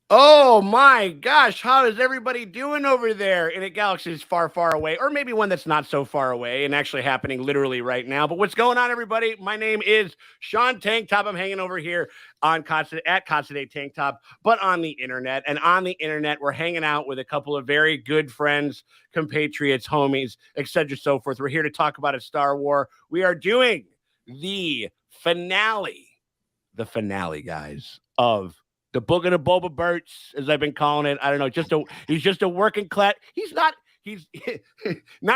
Oh my gosh, how is everybody doing over there in a galaxy that's far, far away, or maybe one that's not so far away and actually happening literally right now? But what's going on, everybody? My name is Sean Tank Top. I'm hanging over here on at Constantine Tank Top, but on the internet. And on the internet, we're hanging out with a couple of very good friends, compatriots, homies, etc., so forth. We're here to talk about a Star Wars. We are doing the finale, guys, of the Book of the Boba Burts, as I've been calling it. I don't know. He's just a working class. He's not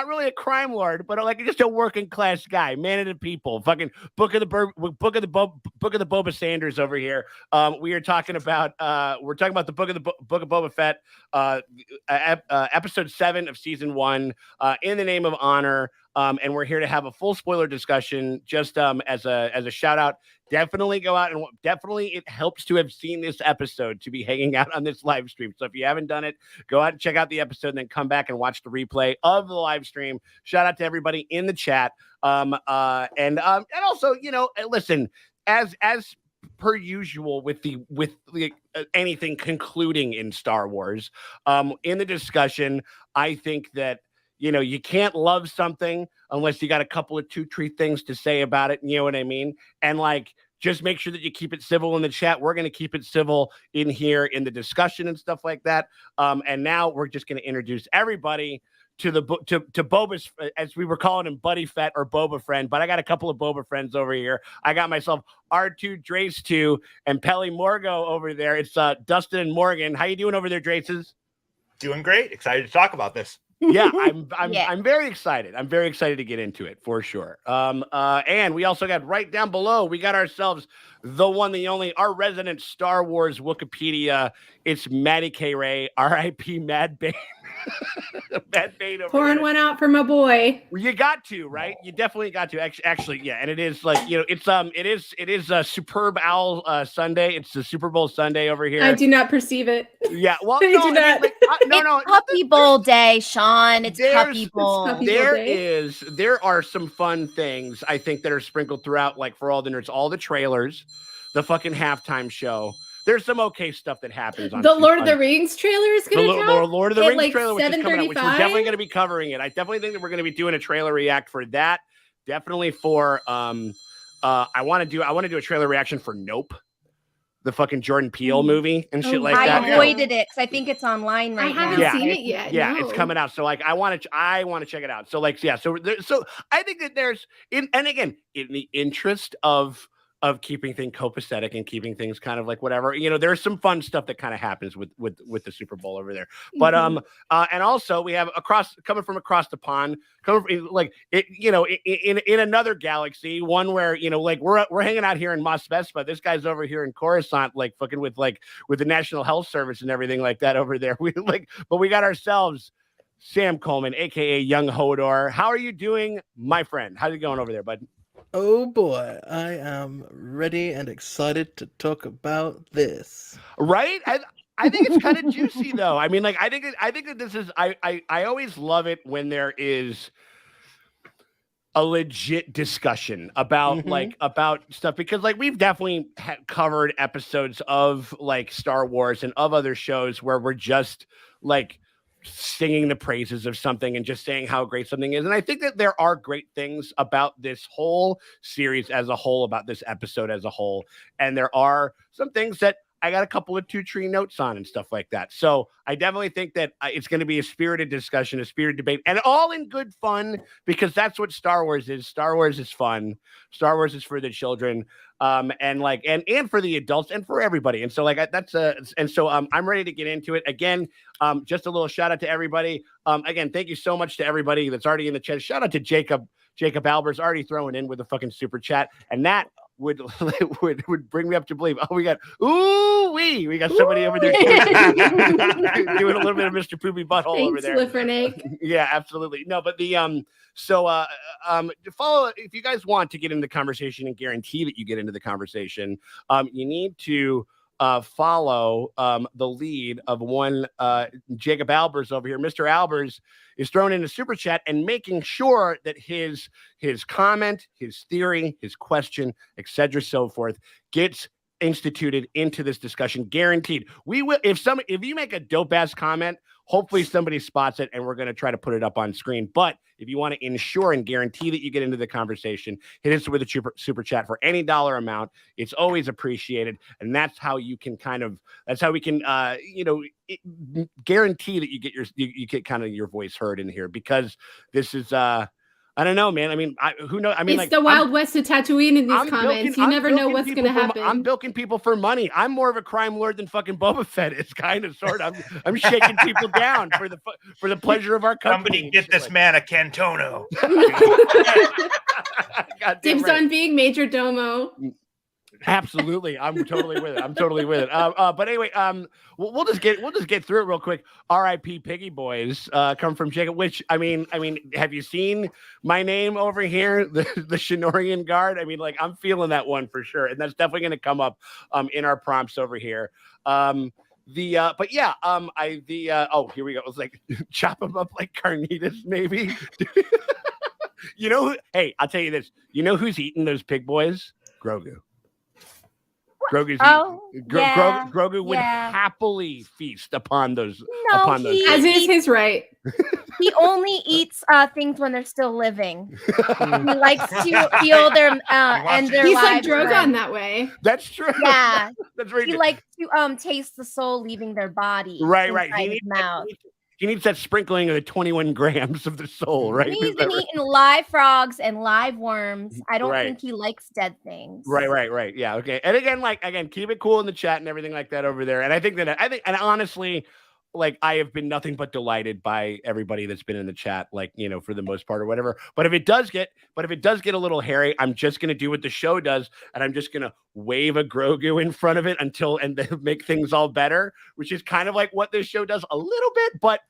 really a crime lord, but like just a working class guy, man of the people. Fucking Book of the Boba Sanders over here. We are talking about the Book of Boba Fett, episode 7 of season 1, in the name of honor. And we're here to have a full spoiler discussion. Just as a shout out, definitely go out and it helps to have seen this episode to be hanging out on this live stream. So if you haven't done it, go out and check out the episode and then come back and watch the replay of the live stream. Shout out to everybody in the chat. And also, listen, as per usual with anything concluding in Star Wars, in the discussion, I think that you can't love something unless you got a couple of 2-3 things to say about it. You know what I mean? And just make sure that you keep it civil in the chat. We're going to keep it civil in here in the discussion and stuff like that. And now we're just going to introduce everybody to Boba's, as we were calling him, Buddy Fett or Boba Friend. But I got a couple of Boba friends over here. I got myself R2 Drace 2 and Pelly Morgo over there. It's Dustin and Morgan. How you doing over there, Draces? Doing great. Excited to talk about this. Yeah, I'm very excited. I'm very excited to get into it for sure. And we also got right down below, we got ourselves the one, the only, our resident Star Wars Wikipedia. It's Maddie Kay, R.I.P. Mad Bane. Mad Bane over pouring there. One out for my boy. You got to, right? You definitely got to. Actually, yeah. And it is it is a Superb Owl Sunday. It's the Super Bowl Sunday over here. I do not perceive it. Yeah, well, I do not. It's Puppy Bowl Day, Sean. It's Puppy Bowl. There are some fun things I think that are sprinkled throughout, like for all the nerds, all the trailers, the fucking halftime show. There's some okay stuff that happens on the Lord of the Rings trailer is going to drop. The Lord of the Rings trailer, which is coming out, which we're 7:35? definitely going to be covering it. I definitely think that we're going to be doing a trailer react for that. Definitely for I want to do a trailer reaction for Nope, the fucking Jordan Peele movie and shit like that. I avoided it because I think it's online right now. I haven't seen it yet. Yeah, no. It's coming out. So I want to check it out. So so I think that there's in the interest of keeping things copacetic and keeping things kind of like whatever, there's some fun stuff that kind of happens with the Super Bowl over there. But and also we have coming from across the pond, in another galaxy, one where we're hanging out here in Mos Vespa. This guy's over here in Coruscant, like fucking with the National Health Service and everything like that over there. But we got ourselves Sam Coleman, aka Young Hodor. How are you doing, my friend? How's it going over there, bud? Oh boy, I am ready and excited to talk about this. Right? I think it's kind of juicy though. I mean, I think that this is I always love it when there is a legit discussion about about stuff, because we've definitely covered episodes of Star Wars and of other shows where we're just singing the praises of something and just saying how great something is. And I think that there are great things about this whole series as a whole, about this episode as a whole. And there are some things that I got a couple of 2-3 notes on and stuff like that. So I definitely think that it's going to be a spirited discussion, a spirited debate, and all in good fun, because that's what Star Wars is. Star Wars is fun. Star Wars is for the children, and for the adults and for everybody. And so I'm ready to get into it. Again, just a little shout out to everybody. Again, thank you so much to everybody that's already in the chat. Shout out to Jacob Albers, already throwing in with a fucking super chat, and that would bring me up to believe. Oh, we got somebody over there doing a little bit of Mr. Poopy Butthole over there. Yeah, absolutely. No, but follow, if you guys want to get into the conversation and guarantee that you get into the conversation, you need to follow the lead of one Jacob Albers over here. Mr. Albers is thrown in a super chat and making sure that his comment, his theory, his question, etc., so forth, gets instituted into this discussion, guaranteed. We will, if you make a dope ass comment, hopefully somebody spots it and we're going to try to put it up on screen. But if you want to ensure and guarantee that you get into the conversation, hit us with a super chat for any dollar amount. It's always appreciated. And that's how you can that's how we can, guarantee that you get kind of your voice heard in here, because this is, I don't know, man. I mean, who knows? I mean, it's the Wild West of Tatooine in these comments. You never know what's going to happen. I'm bilking people for money. I'm more of a crime lord than fucking Boba Fett is, kind of, sort of. I'm shaking people down for the pleasure of our company. Somebody get this man a Cantono. Dibs on being Major Domo. Absolutely, I'm totally with it. But anyway, we'll just get through it real quick. R.I.P. Piggy Boys come from Jacob. Which I mean, have you seen my name over here, the Shinorian Guard? I mean, like, I'm feeling that one for sure, and that's definitely going to come up in our prompts over here. Here we go. It was like chop them up like carnitas, maybe. Hey, I'll tell you this. You know who's eating those pig boys? Grogu. Grogu would happily feast upon those. As is his right. He only eats things when they're still living. He likes to feel their and their He's lives. like Drogon that way. That's true. Yeah, that's right. He likes to taste the soul leaving their body. Right. His mouth. He needs that sprinkling of the 21 grams of the soul, right? He's been eating live frogs and live worms. I don't think he likes dead things. Right. Yeah, okay. And again, keep it cool in the chat and everything like that over there. And I think, and honestly, like, I have been nothing but delighted by everybody that's been in the chat, like, for the most part or whatever. But if it does get a little hairy, I'm just going to do what the show does. And I'm just going to wave a Grogu in front of it and then make things all better, which is kind of like what this show does a little bit. But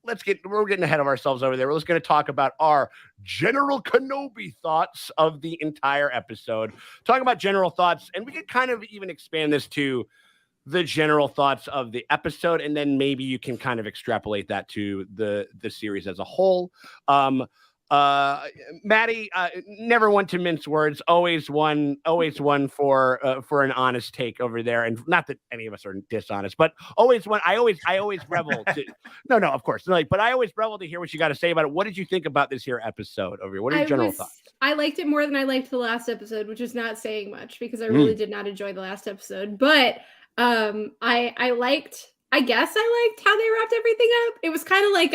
we're getting ahead of ourselves over there. We're just going to talk about our General Kenobi thoughts of the entire episode. Talking about general thoughts, and we could kind of even expand this to the general thoughts of the episode, and then maybe you can kind of extrapolate that to the series as a whole. Maddie, never one to mince words, always one for an honest take over there. And not that any of us are dishonest, but always one. I always revel to, no, of course. But I always revel to hear what you got to say about it. What did you think about this here episode over here? What are your general thoughts? I liked it more than I liked the last episode, which is not saying much because I really did not enjoy the last episode. But I liked how they wrapped everything up. It was kind of like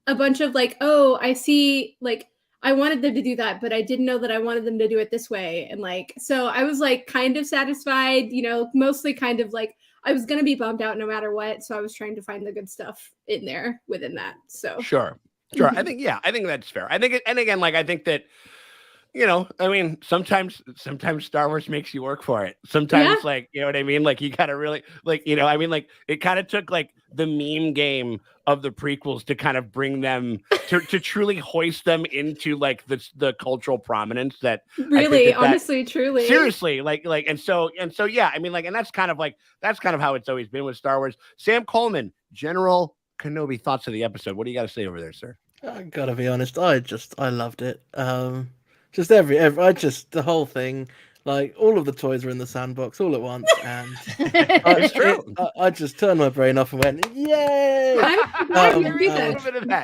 a bunch of like, oh, I see, like, I wanted them to do that, but I didn't know that I wanted them to do it this way. And like, so I was like kind of satisfied, mostly kind of like I was going to be bummed out no matter what. So I was trying to find the good stuff in there within that. So sure. I think that's fair. I think that, sometimes Star Wars makes you work for it. Sometimes, like, you know what I mean? Like, you gotta really, like, it kind of took like the meme game of the prequels to kind of bring them to truly hoist them into like the cultural prominence that really, honestly, truly, seriously, like, and so, yeah, and that's kind of how it's always been with Star Wars. Sam Coleman, General Kenobi, thoughts of the episode. What do you got to say over there, sir? I gotta be honest, I loved it. Just the whole thing, like all of the toys were in the sandbox all at once, and it's true. I just turned my brain off and went, "Yay!"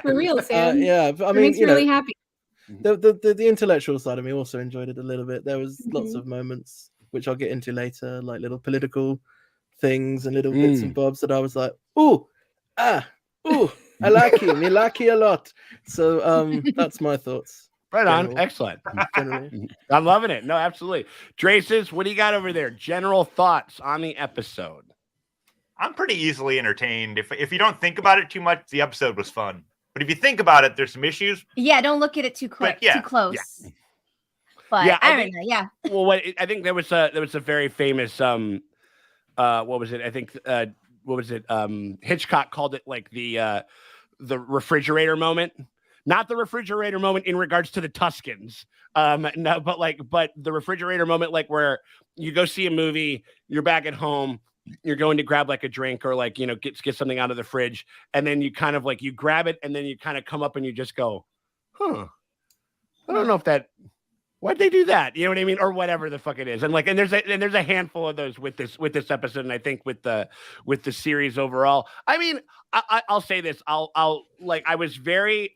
For real, Sam. Yeah, but, makes me really happy. The intellectual side of me also enjoyed it a little bit. There was lots of moments which I'll get into later, like little political things and little bits and bobs that I was like, "Ooh, I like him. Me like him a lot." So that's my thoughts. Right on. Excellent. I'm loving it. No, absolutely. Draces, what do you got over there? General thoughts on the episode. I'm pretty easily entertained. If you don't think about it too much, the episode was fun. But if you think about it, there's some issues. Yeah, don't look at it too quick, too close. Yeah. But yeah, I don't know. Yeah. Well, I think there was a very famous what was it? I think Hitchcock called it like the refrigerator moment. Not the refrigerator moment in regards to the Tuscans. No, but the refrigerator moment, like where you go see a movie, you're back at home, you're going to grab like a drink or like, get something out of the fridge. And then you kind of like, you grab it and then you kind of come up and you just go, I don't know if that Why'd they do that? You know what I mean? Or whatever the fuck it is. And like, and there's a handful of those with this episode. And I think with the series overall, I mean, I'll say this. I was very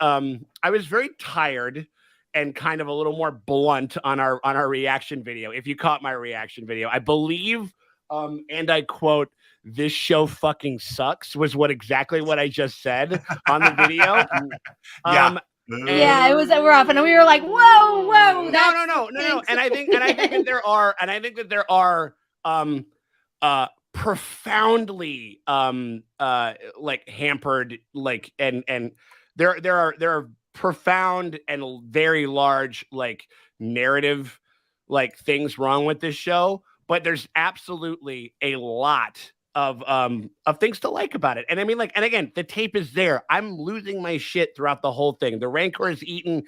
tired and kind of a little more blunt on our reaction video. If you caught my reaction video, I believe, and I quote, "This show fucking sucks" was exactly what I just said on the video. Yeah, it was rough, and we were like, "Whoa, no." And I think that there are profoundly like hampered, like, and there are profound and very large like narrative like things wrong with this show, but there's absolutely a lot of things to like about it. And I mean, like, and again, the tape is there. I'm losing my shit throughout the whole thing. The Rancor is eating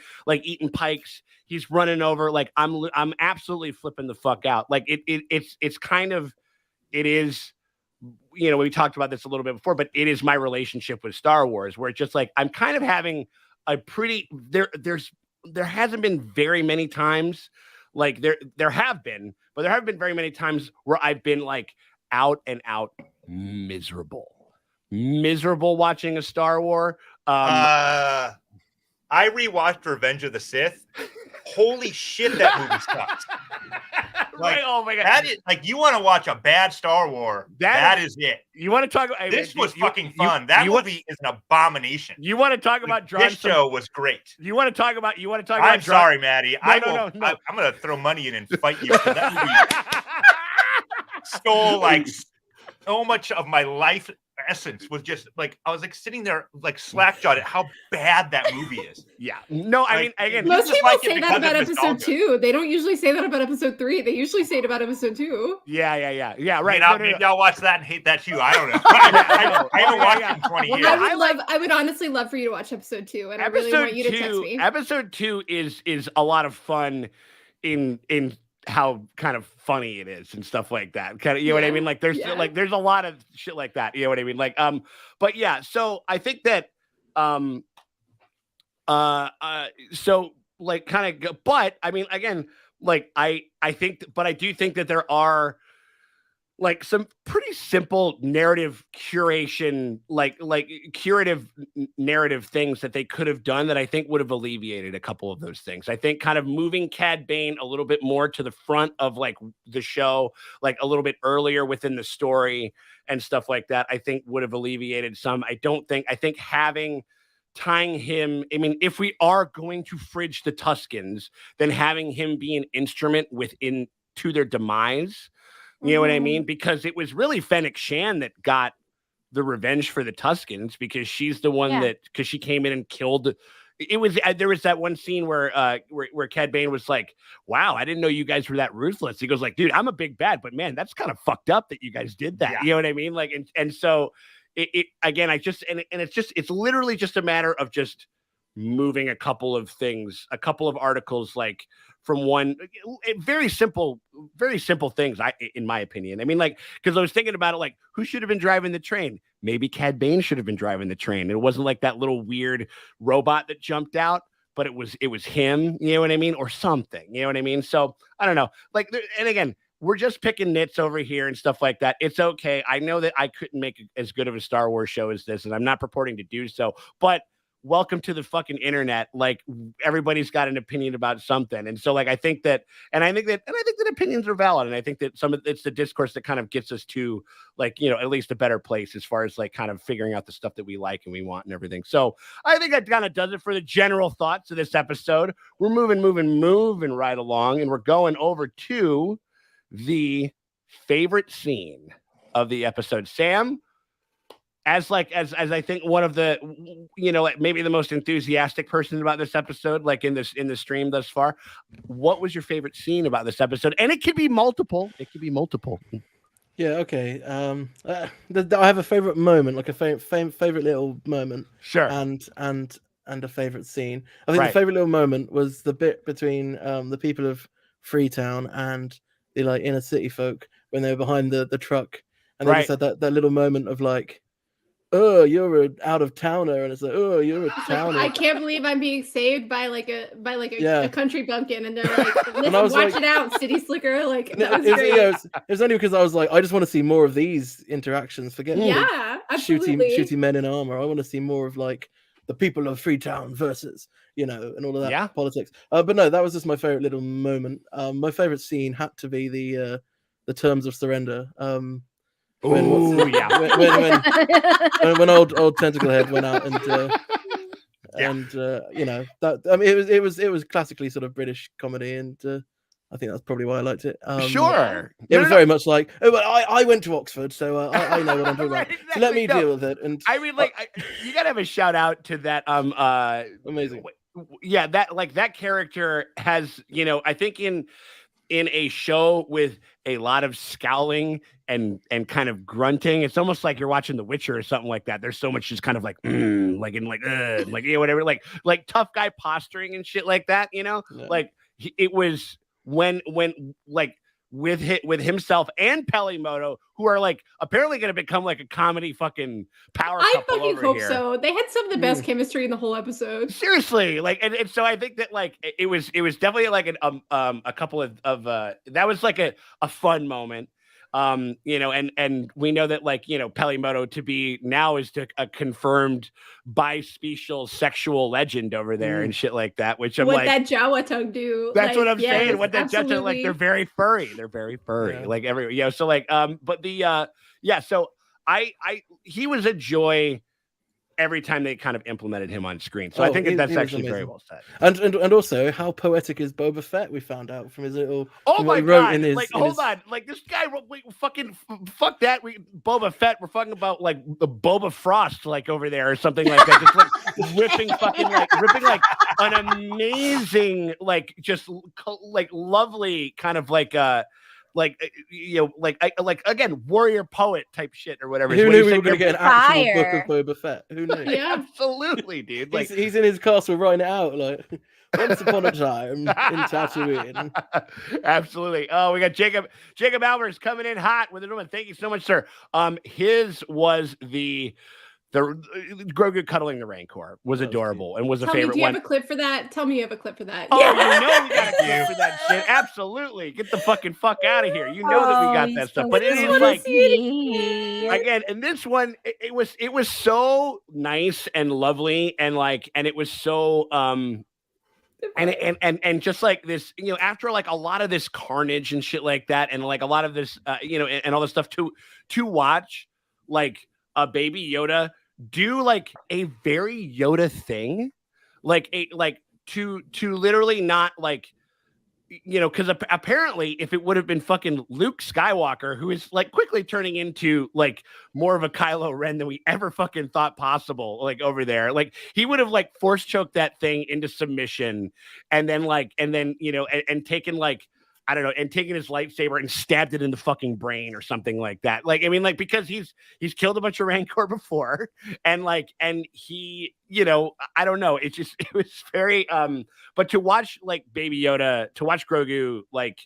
pikes. He's running over. Like, I'm absolutely flipping the fuck out. Like, it's kind of, it is, you know, we talked about this a little bit before, but it is my relationship with Star Wars, where it's just like, I'm kind of having a pretty, there hasn't been very many times, like there have been, but there haven't been very many times where I've been like, out and out miserable watching a Star Wars. I rewatched Revenge of the Sith. Holy shit, that movie sucks. Like, right? Oh my god, that is like, you want to watch a bad Star Wars? That is it. You want to talk about this? Was fucking fun. That movie is an abomination. You want to talk about this show was great. You want to talk about? I'm sorry, Maddie. No. I'm gonna throw money in and fight you for that movie. Stole like so much of my life essence. Was just like, I was like sitting there like slack-jawed at how bad that movie is. Yeah. No, I mean, again, most people say that about episode 2. They don't usually say that about episode 3. They usually say it about episode 2. Yeah. Right. Maybe I'll watch that and hate that too. I don't know. I haven't watched it in 20 years. I would honestly love for you to watch episode 2, and I really want you to text me. Episode 2 is a lot of fun in how kind of funny it is and stuff like that. Kind of, you know what I mean? Like there's a lot of shit like that. You know what I mean? Like, but yeah, so I think that, so like kind of, but I mean, again, like I think, but I do think that there are like some pretty simple narrative curation, like curative narrative things that they could have done that I think would have alleviated a couple of those things. I think kind of moving Cad Bane a little bit more to the front of like the show, like a little bit earlier within the story and stuff like that, I think would have alleviated some. I think tying him, I mean, if we are going to fridge the Tuskens, then having him be an instrument to their demise. You know what I mean? Because it was really Fennec Shan that got the revenge for the Tuskens, because she's the one because she came in and killed. It was there was that one scene where Cad Bane was like, "Wow, I didn't know you guys were that ruthless." He goes like, "Dude, I'm a big bad, but man, that's kind of fucked up that you guys did that." Yeah. You know what I mean? Like, and so it again, it's literally just a matter of just moving a couple of articles, like from one very simple things, in my opinion. I mean, like, because I was thinking about it, like, who should have been driving the train? Maybe Cad Bane should have been driving the train. It wasn't like that little weird robot that jumped out, but it was him, you know what I mean? Or something, you know what I mean? So I don't know. Like, and again, we're just picking nits over here and stuff like that. It's okay. I know that I couldn't make as good of a Star Wars show as this, and I'm not purporting to do so, but welcome to the fucking internet. Like, everybody's got an opinion about something. And so like, I think that opinions are valid. And I think that it's the discourse that kind of gets us to, like, you know, at least a better place as far as like kind of figuring out the stuff that we like and we want and everything. So I think that kind of does it for the general thoughts of this episode. We're moving right along, and we're going over to the favorite scene of the episode. Sam, as I think one of the, you know, maybe the most enthusiastic person about this episode, like in the stream thus far, what was your favorite scene about this episode? And it could be multiple. Yeah. Okay. I have a favorite moment, like a favorite little moment. Sure. And a favorite scene. I think the favorite little moment was the bit between the people of Freetown and the like inner city folk when they were behind the truck, and they just had that little moment of like, oh, you're an out of towner, and it's like, oh, you're a towner. I can't believe I'm being saved by a country bumpkin, and they're like, listen, I was watch like- it out, City Slicker. Like that was it great. was only because I was like, I just want to see more of these interactions. Forget Yeah, absolutely. shooting men in armor. I want to see more of like the people of Freetown versus, and all of that politics. But no, that was just my favorite little moment. My favorite scene had to be the terms of surrender. When old Tentacle Head went out and that, I mean, it was classically sort of British comedy, and I think that's probably why I liked it. Sure, it was very much like, oh, well, I went to Oxford, so I know what I'm talking about. Exactly. So let me deal with it. And I mean, you gotta have a shout out to that. Amazing. Yeah, that character has, I think in a show with a lot of scowling and kind of grunting, it's almost like you're watching The Witcher or something like that. There's so much just kind of like whatever, like tough guy posturing and shit like that. Like it was when like with himself and Pelimoto, who are like apparently going to become like a comedy fucking power couple. I fucking hope so. They had some of the best chemistry in the whole episode. Seriously, like, and so I think that like it was definitely like a couple of that was like a fun moment. And we know that like, Pelimoto to be now is a confirmed bispecial sexual legend over there and shit like that, which I'm what like, that Jawa tongue do. that's what I'm yes, saying. What that just like, they're very furry. Like every, so like, but the, so he was a joy every time they kind of implemented him on screen. So I think that's actually very well said. And also, how poetic is Boba Fett? We found out from his little. Oh my god! Hold on, like this guy, fuck that. Boba Fett. We're fucking about like the Boba Frost, like over there or something like that. Just like ripping like an amazing, like just like lovely kind of like again, warrior poet type shit or whatever. Who knew we were going to get an actual book of Boba Fett? Who knew? Yeah, absolutely, dude. Like he's in his castle writing it out. Like once upon a time in Tatooine. Absolutely. Oh, we got Jacob Albers coming in hot with it. Thank you so much, sir. His was the Grogu cuddling the Rancor was adorable and was a favorite one. Do you have a clip for that? Tell me you have a clip for that. Oh, you know we got a clip for that shit. Absolutely. Get the fuck out of here. You know that we got that stuff. But it is like again, and this one, it was so nice and lovely and it was so and just like this, after like a lot of this carnage and shit like that, and like a lot of this, and all this stuff to watch, like a Baby Yoda do like a very Yoda thing, to literally not like, because apparently if it would have been fucking Luke Skywalker, who is like quickly turning into like more of a Kylo Ren than we ever fucking thought possible, like over there, like he would have like force choked that thing into submission and then taken like, I don't know, and taking his lightsaber and stabbed it in the fucking brain or something like that. Like, I mean, like, because he's killed a bunch of Rancor before, and he, I don't know. It was very, but to watch like Baby Yoda, to watch Grogu, like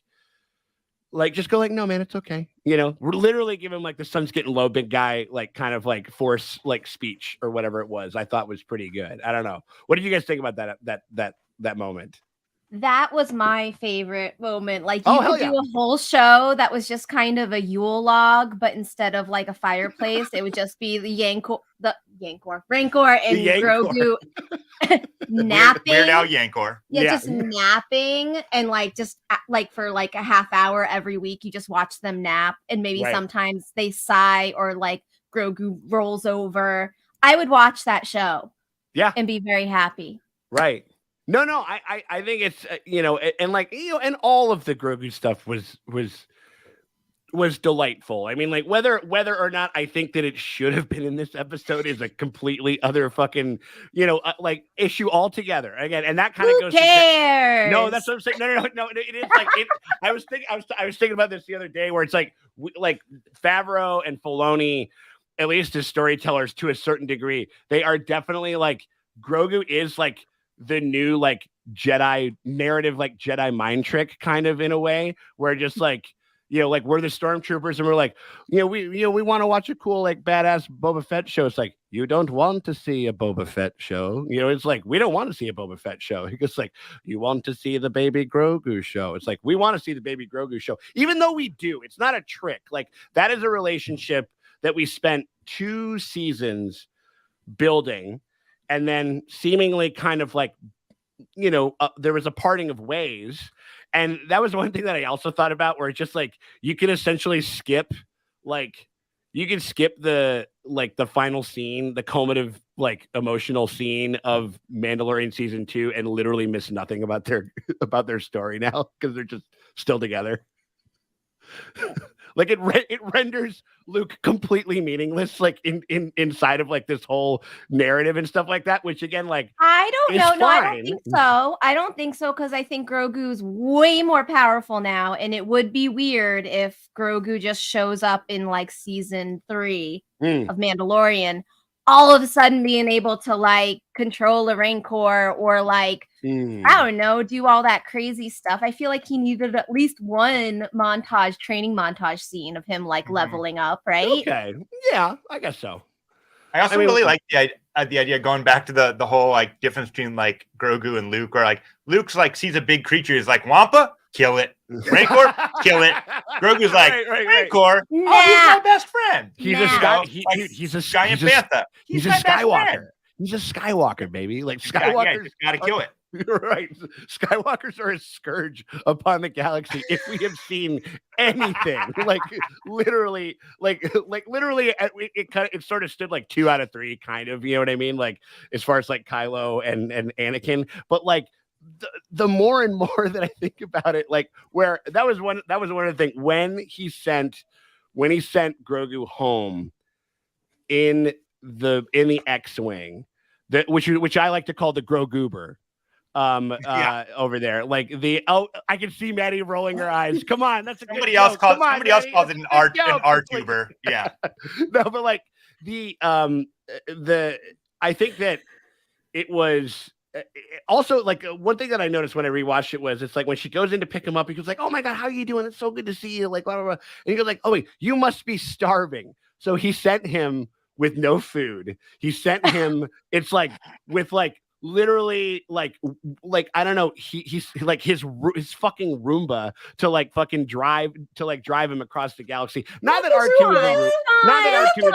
just go like, no, man, it's okay. We're literally give him like the sun's getting low, big guy, like kind of like force, like speech or whatever it was. I thought was pretty good. I don't know. What did you guys think about that moment? That was my favorite moment. Like you could do a whole show that was just kind of a Yule log, but instead of like a fireplace, it would just be the Rancor and Grogu napping. Weird Al Yankor. Yeah, just napping and just for like a half hour every week, you just watch them nap, and maybe sometimes they sigh or like Grogu rolls over. I would watch that show. Yeah, and be very happy. Right. No, I think it's and all of the Grogu stuff was delightful. I mean, like whether or not I think that it should have been in this episode is a completely other fucking like issue altogether. Again, and that kind of goes. Who cares? No, that's what I'm saying. No. It is like it. I was thinking about this the other day, where it's like Favreau and Filoni, at least as storytellers to a certain degree, they are definitely like Grogu is like the new like Jedi narrative, like Jedi mind trick kind of in a way, where just like, like we're the stormtroopers and we're like, we want to watch a cool like badass Boba Fett show. It's like, you don't want to see a Boba Fett show. You know, it's like, we don't want to see a Boba Fett show. He goes like, you want to see the Baby Grogu show. It's like, we want to see the Baby Grogu show, even though we do. It's not a trick. Like, that is a relationship that we spent 2 seasons building, and then seemingly kind of like, you know, there was a parting of ways. And that was one thing that I also thought about, where it's just like, you can essentially skip, like, you can skip the final scene, the culminative, like, emotional scene of Mandalorian season 2, and literally miss nothing about their story now, because they're just still together. Like, it renders Luke completely meaningless, like inside of like this whole narrative and stuff like that. Which again, like, I don't know. fine. No, I don't think so. I don't think so, because I think Grogu's way more powerful now, and it would be weird if Grogu just shows up in like season 3 of Mandalorian, all of a sudden being able to like control a Rancor, or like I don't know, do all that crazy stuff. I feel like he needed at least one training montage scene of him like leveling up, right? Okay, yeah, I guess so. I also really like the idea going back to the whole like difference between like Grogu and Luke, or like Luke's like sees a big creature, he's like, Wampa, kill it. Rancor, kill it. Grogu's like, Rancor, Nah. oh, he's my best friend. He's a giant panther. He's a Skywalker. He's a Skywalker, baby. Like, Skywalker, just gotta kill it. Right. Skywalkers are a scourge upon the galaxy. If we have seen anything, like literally, it sort of stood like 2 out of 3, kind of, you know what I mean? Like, as far as like Kylo and Anakin, but like the more and more that I think about it, like, where that was one of the things when he sent Grogu home in the X-wing, which I like to call the Groguber. Over there, like I can see Maddie rolling her eyes. Come on, that's a somebody else calls it an R-tuber. Yeah, no, but like I think that it was also like one thing that I noticed when I rewatched it was, it's like when she goes in to pick him up, he goes like, "Oh my God, how are you doing? It's so good to see you." Like, blah blah blah, and he goes like, "Oh wait, you must be starving." So he sent him with no food. He sent him. It's like with like. Literally, like I don't know. He's like his fucking Roomba to like fucking drive him across the galaxy. Not that R2 is a Roomba. Not that R2 is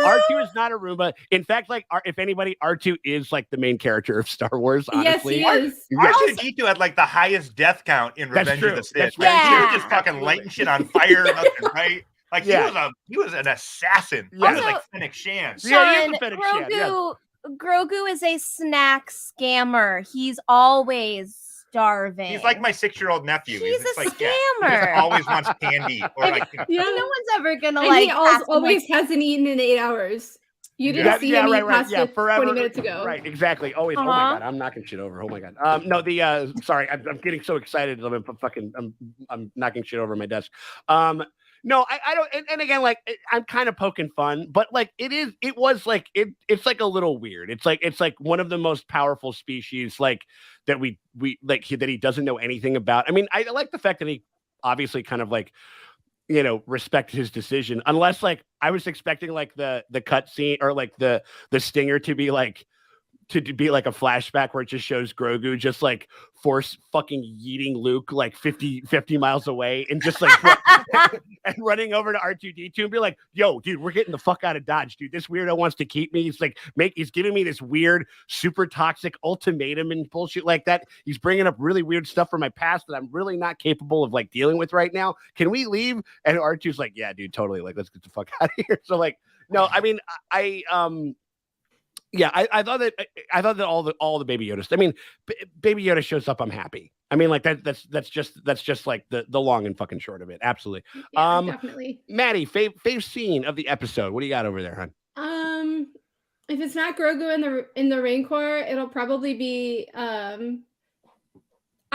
R2 is not a Roomba. In fact, like if anybody, R2 is like the main character of Star Wars. Honestly, yes, he is. R2D2 had like the highest death count in Revenge of the Sith. He was just fucking lighting shit on fire left and right. Like he was an assassin. Yeah. He was like Fennec Shand. Yeah, he is a Fennec Shand. Yeah. Grogu is a snack scammer. He's always starving. He's like my 6-year-old nephew. He's a like, scammer. He always wants candy. Or like, no one's ever gonna and like. he always hasn't eaten in 8 hours. You didn't see him eat pasta forever. 20 minutes ago. Right, exactly. Always. Oh my God, I'm knocking shit over. Oh my God. No, sorry, I'm getting so excited. I'm knocking shit over my desk. No, I don't. And again, like I'm kind of poking fun, but like it's like a little weird. It's like one of the most powerful species, like that we like that he doesn't know anything about. I mean, I like the fact that he obviously kind of like, you know, respect his decision, unless like I was expecting like the cut scene or like the stinger to be like a flashback where it just shows Grogu just like force fucking yeeting Luke like 50 miles away and just like and running over to R2D2 and be like, "Yo, dude, we're getting the fuck out of Dodge, dude. This weirdo wants to keep me. He's like he's giving me this weird, super toxic ultimatum and bullshit like that. He's bringing up really weird stuff from my past that I'm really not capable of like dealing with right now. Can we leave?" And R2's like, "Yeah, dude, totally. Like, let's get the fuck out of here." So like, no, I mean, yeah, I thought that all the Baby Yodas. I mean, Baby Yoda shows up, I'm happy. I mean, like that's just like the long and fucking short of it. Absolutely. Yeah, definitely. Maddie, fave scene of the episode. What do you got over there, hon? If it's not Grogu in the Rancor, it'll probably be I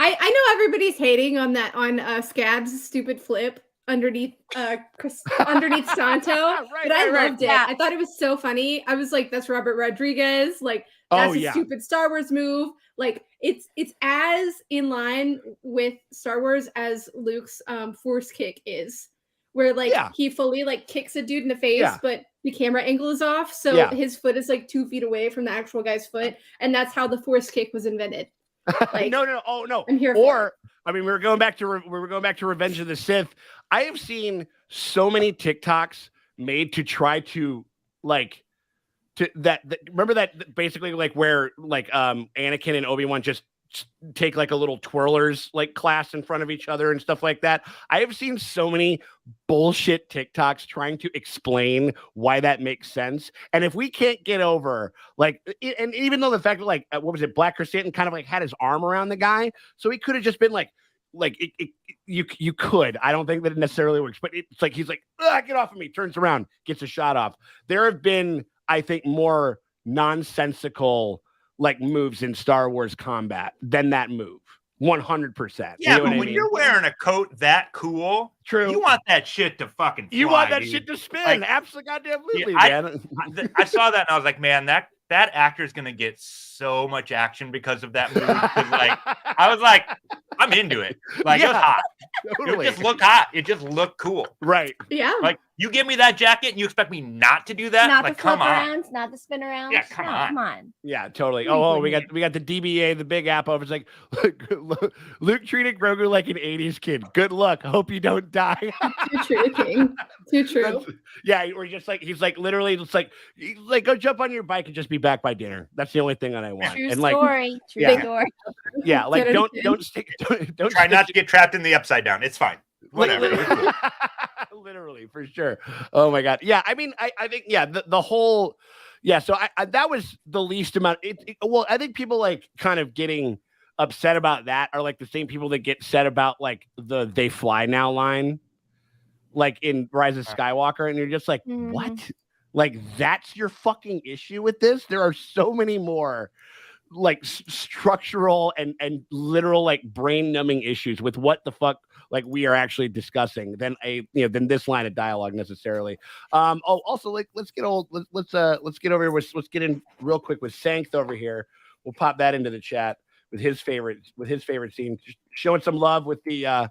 know everybody's hating on Scab's stupid flip underneath Santo, but I loved it. I thought it was so funny. I was like, that's Robert Rodriguez. Like, that's a stupid Star Wars move. Like, it's as in line with Star Wars as Luke's force kick is, where like he fully like kicks a dude in the face, but the camera angle is off, so his foot is like 2 feet away from the actual guy's foot, and that's how the force kick was invented. Like, no. I'm here for it. I mean, we were going back to Revenge of the Sith. I have seen so many TikToks made to try to like remember that basically like where like Anakin and Obi-Wan just take like a little twirlers like class in front of each other and stuff like that. I have seen so many bullshit TikToks trying to explain why that makes sense. And if we can't get over like, and even though the fact that like, what was it? Black Chrysanthemum kind of like had his arm around the guy. So he could have just been like you could. I don't think that it necessarily works, but it's like, he's like, get off of me, turns around, gets a shot off. There have been, I think, more nonsensical like moves in Star Wars combat than that move. 100%. Yeah, but when you're wearing a coat that cool, you want that shit to fucking fly, you want that dude. shit to spin. Like, Absolutely, man. man. I saw that and I was like, man, that actor is gonna get so much action because of that move. Like, I was like, I'm into it. Like, it was hot. Totally. It just looked hot. It just looked cool. Right. Yeah. Like, you give me that jacket and you expect me not to do that? Not like, the flip come arounds, not the spin arounds. Yeah, come on. Come on. Yeah, totally. Oh, we got the DBA, the big app over. It's like, Luke treated Grogu like an 80s kid. Good luck. Hope you don't die. Too true, King. Too true. Yeah, or just like he's like literally just like go jump on your bike and just be back by dinner. That's the only thing that I want. True and like, story. True story. Yeah, like don't try not to get trapped in the upside down. It's fine. Whatever. Literally, for sure. Oh my god. Yeah, I mean, I think the whole so I that was the least amount. Well, I think people like kind of getting upset about that are like the same people that get upset about like the "they fly now" line, like in Rise of Skywalker, and you're just like, what? Like, that's your fucking issue with this? There are so many more like structural and literal like brain numbing issues with what the fuck like we are actually discussing than than this line of dialogue necessarily. Also like let's get get over here let's get in real quick with Sankth over here. We'll pop that into the chat with his favorite scene, just showing some love with the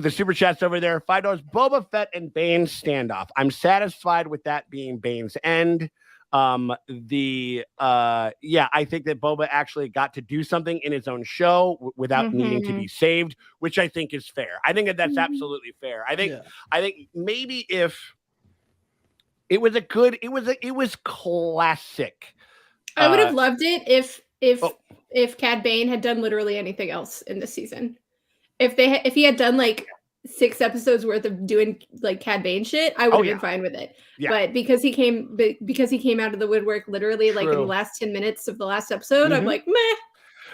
super chats over there. $5 Boba Fett and Bane standoff. I'm satisfied with that being Bane's end. I think that Boba actually got to do something in his own show without needing to be saved, which I think is fair. I think that's absolutely fair. I think maybe if it was it was classic. I would have loved it if Cad Bane had done literally anything else in this season. If he had done like 6 episodes worth of doing like Cad Bane shit, I would have been fine with it. Yeah. But because he came out of the woodwork literally like in the last 10 minutes of the last episode, I'm like, meh.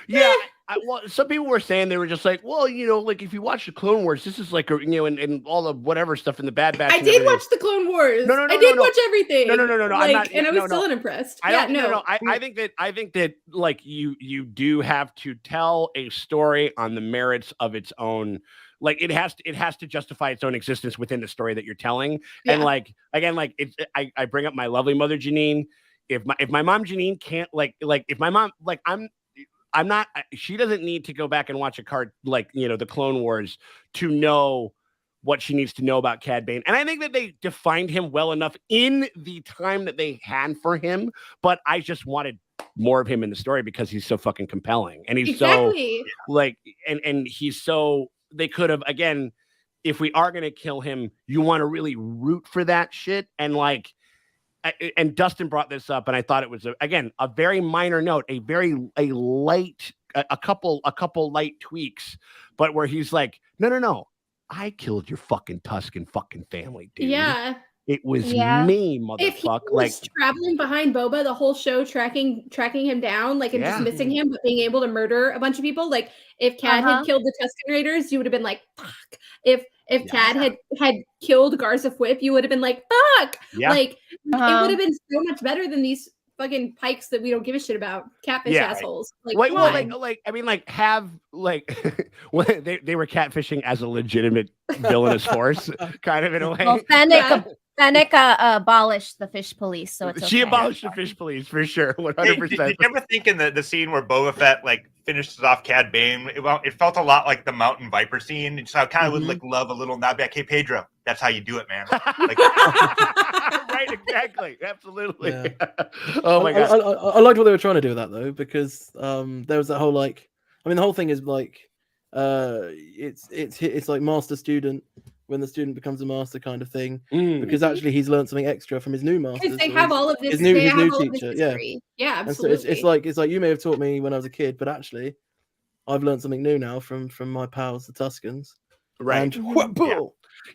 Yeah. Well, some people were saying, they were just like, well, like if you watch the Clone Wars, this is like and all the whatever stuff in the Bad Batch. I did watch the Clone Wars. I did watch everything. No. Like, I was still unimpressed. I think that like you do have to tell a story on the merits of its own. Like it has to justify its own existence within the story that you're telling. Yeah. And like again, like I bring up my lovely mother Janine. If my mom Janine can't if my mom I'm not, she doesn't need to go back and watch a card like, the Clone Wars to know what she needs to know about Cad Bane. And I think that they defined him well enough in the time that they had for him, but I just wanted more of him in the story because he's so fucking compelling. And he's so like, and he's so, they could have, again, if we are going to kill him, you want to really root for that shit. And like, and Dustin brought this up, and I thought it was a very minor note, a light, a couple light tweaks, but where he's like, no, I killed your fucking Tusken fucking family, dude. Yeah, it was me, motherfucker. If he was traveling behind Boba the whole show, tracking him down, like and just missing him, but being able to murder a bunch of people, like if Cad had killed the Tusken Raiders, you would have been like, fuck. If Cad had killed Garza Whip, you would have been like, fuck. Yeah. Like it would have been so much better than these fucking pikes that we don't give a shit about. Catfish assholes. Like they were catfishing as a legitimate villainous force, kind of in a way. Authentic Fennec abolished the fish police, so it's She okay. abolished the fish police for sure, 100%. Did you ever think in the scene where Boba Fett like finishes off Cad Bane, it felt a lot like the Mountain Viper scene? So I kind of would like love a little nod back. Hey Pedro, that's how you do it, man. Like, right, exactly, absolutely. Yeah. Oh my god, I liked what they were trying to do with that though, because there was that whole like, I mean, the whole thing is like, it's like master student when the student becomes a master kind of thing, because actually he's learned something extra from his new master. Because they have all of this. His new teacher, yeah, absolutely. And so it's like you may have taught me when I was a kid, but actually, I've learned something new now from my pals, the Tuscans. right? And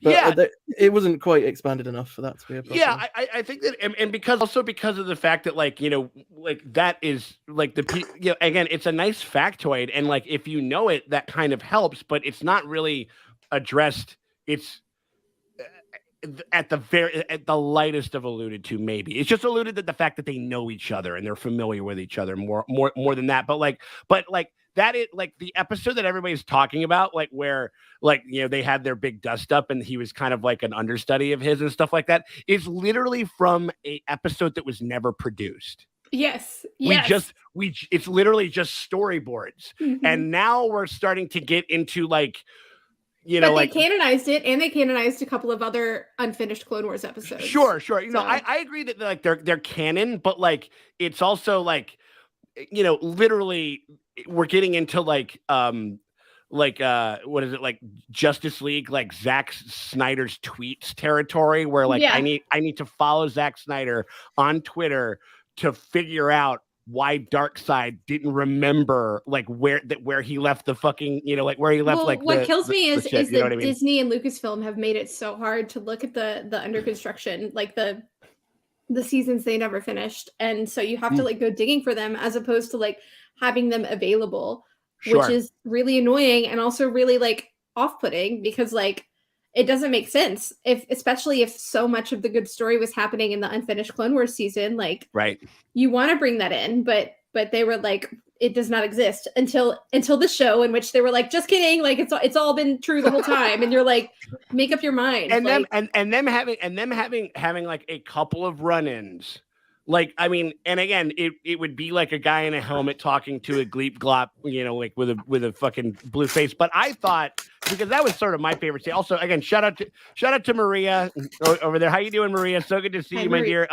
but it wasn't quite expanded enough for that to be a problem. Yeah, I think that, and because of the fact that like, you know, like that is like again, it's a nice factoid, and like if you know it, that kind of helps, but it's not really addressed. It's at the lightest of alluded to, maybe it's just alluded that the fact that they know each other and they're familiar with each other more than that, but that is like the episode that everybody's talking about, like where like, you know, they had their big dust up and he was kind of like an understudy of his and stuff like that, is literally from a episode that was never produced. Yes. It's literally just storyboards. And now we're starting to get into like, you know, they canonized it, and they canonized a couple of other unfinished Clone Wars episodes. Sure. You know, I agree that like they're canon, but like it's also like, you know, literally we're getting into like what is it, like Justice League, like Zack Snyder's tweets territory, where like I need to follow Zack Snyder on Twitter to figure out why Darkseid didn't remember like where he left the fucking, you know, like where he left like what kills me is shit, that I mean? Disney and Lucasfilm have made it so hard to look at the under construction, like the seasons they never finished, and so you have to like go digging for them as opposed to like having them available, which is really annoying and also really like off-putting, because like it doesn't make sense especially if so much of the good story was happening in the unfinished Clone Wars season. Like, right, you want to bring that in, but they were like, it does not exist until the show, in which they were like, just kidding, like it's all been true the whole time, and you're like, make up your mind. And like, them having like a couple of run-ins. Like, I mean, and again, it would be like a guy in a helmet talking to a Gleep Glop, you know, like with a fucking blue face. But I thought, because that was sort of my favorite scene. Also, again, shout out to Maria over there. How you doing, Maria? So good to see you, my dear.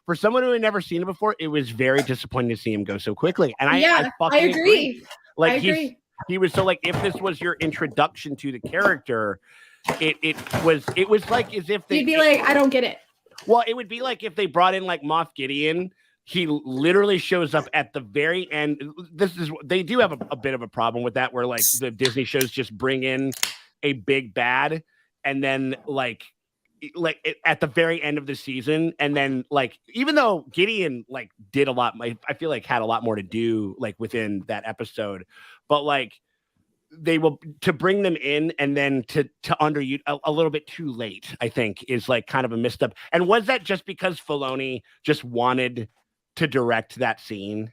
For someone who had never seen it before, it was very disappointing to see him go so quickly. And I agree. Like, I agree. He was so like, if this was your introduction to the character, it was like as if you'd be like, I don't get it. Well, it would be like if they brought in like Moff Gideon. He literally shows up at the very end. They do have a bit of a problem with that, where like the Disney shows just bring in a big bad, and then like at the very end of the season, and then like, even though Gideon like did a lot, I feel like had a lot more to do like within that episode, but like they will to bring them in and then to underuse a little bit too late, I think, is like kind of a misstep. And was that just because Filoni just wanted to direct that scene?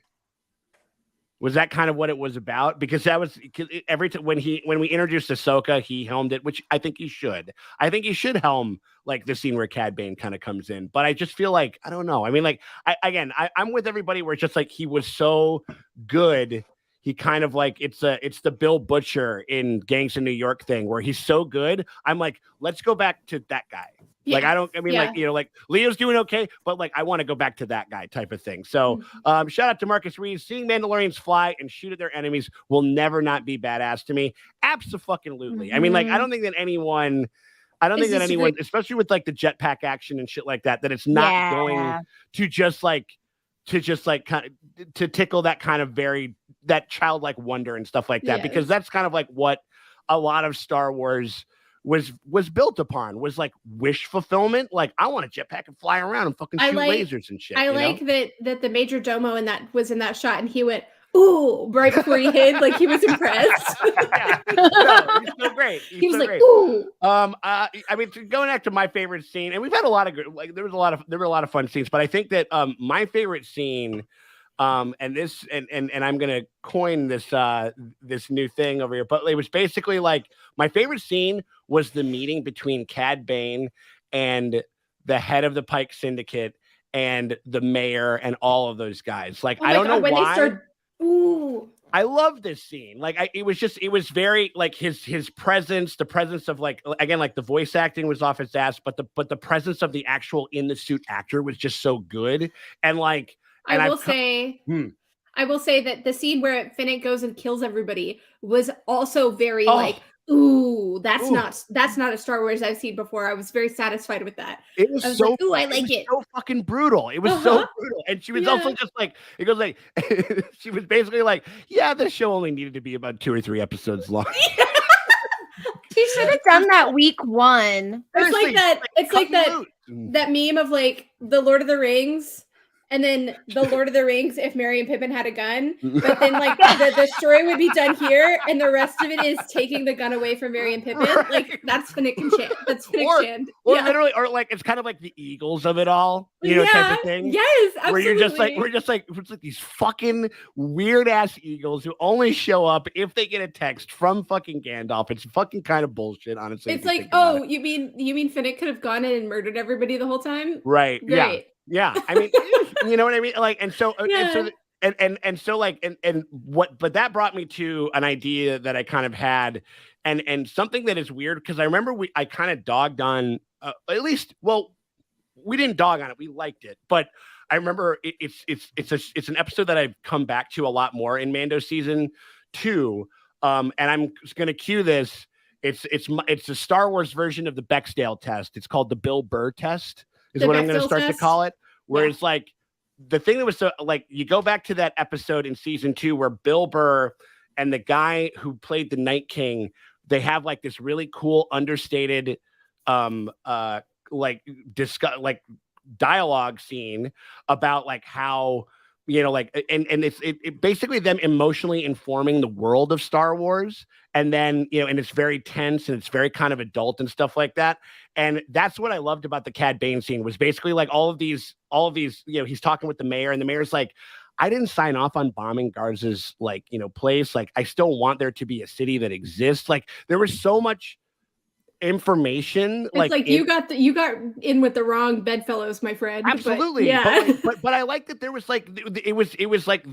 Was that kind of what it was about? Because that was every time when we introduced Ahsoka, he helmed it, which I think he should. I think he should helm like the scene where Cad Bane kind of comes in. But I just feel like, I don't know. I mean, like I'm with everybody where it's just like he was so good. He kind of like, it's the Bill Butcher in Gangs of New York thing, where he's so good. I'm like, let's go back to that guy. Yeah. Like, like, you know, like Leo's doing okay, but like, I want to go back to that guy type of thing. So shout out to Marcus Reeves. Seeing Mandalorians fly and shoot at their enemies will never not be badass to me. Absolutely. I mean, like, I don't think that anyone, especially with like the jetpack action and shit like that, that it's not going to just like kind of to tickle that kind of that childlike wonder and stuff like that, because that's kind of like what a lot of Star Wars was built upon, was like wish fulfillment. Like, I want a jetpack and fly around and fucking shoot lasers and shit. I like that the Major Domo was in that shot, and he went, ooh, right before he hid, like he was impressed. No, he's so great. He was so like, great. Ooh. I mean, going back to my favorite scene, and we've had a lot of good, like there were a lot of fun scenes, but I think that my favorite scene, and I'm gonna coin this new thing over here, but it was basically like my favorite scene was the meeting between Cad Bane and the head of the Pike Syndicate and the mayor and all of those guys. Like, Oh I don't know when why. They start... Ooh. I love this scene. Like, it was very like his presence, the presence of like, again, like the voice acting was off its ass, but the presence of the actual in the suit actor was just so good. And like, I will say that the scene where Finnick goes and kills everybody was also very like, ooh, that's not a Star Wars I've seen before. I was very satisfied with that. It was so like, ooh, I like it. So fucking brutal. It was so brutal. And she was also just like, it goes like, she was basically like, yeah, the show only needed to be about 2 or 3 episodes long. She should have done that week 1. It's like that. It's like that meme of like the Lord of the Rings. And then the Lord of the Rings, if Merry and Pippin had a gun, but then like the story would be done here, and the rest of it is taking the gun away from Merry and Pippin. Right. Like that's Finnick and Chand. That's Finnick Chand. Or literally, or like it's kind of like the Eagles of it all, you know, type of thing. Yes, absolutely. Where you're just like, it's like these fucking weird ass Eagles who only show up if they get a text from fucking Gandalf. It's fucking kind of bullshit, honestly. It's like, oh, you mean Finnick could have gone in and murdered everybody the whole time? Right. Great. Yeah. I mean, you know what I mean? Like, and so that brought me to an idea that I kind of had and something that is weird because I remember I kind of dogged on at least, well, we didn't dog on it. We liked it, but I remember it's an episode that I've come back to a lot more in Mando season 2. And I'm just going to cue this. It's a Star Wars version of the Bechdel test. It's called the Bill Burr test. Is what I'm going to start to call it. Where it's like the thing that was so like you go back to that episode in season 2 where Bill Burr and the guy who played the Night King, they have like this really cool understated like dialogue scene about like how, you know, like, and it's basically them emotionally informing the world of Star Wars. And then, you know, and it's very tense and it's very kind of adult and stuff like that. And that's what I loved about the Cad Bane scene was basically like all of these, you know, he's talking with the mayor and the mayor's like, I didn't sign off on bombing Garza's like, you know, place. Like, I still want there to be a city that exists. Like, there was so much information. It's like you got in with the wrong bedfellows, my friend. Absolutely. But I like that there was like it was like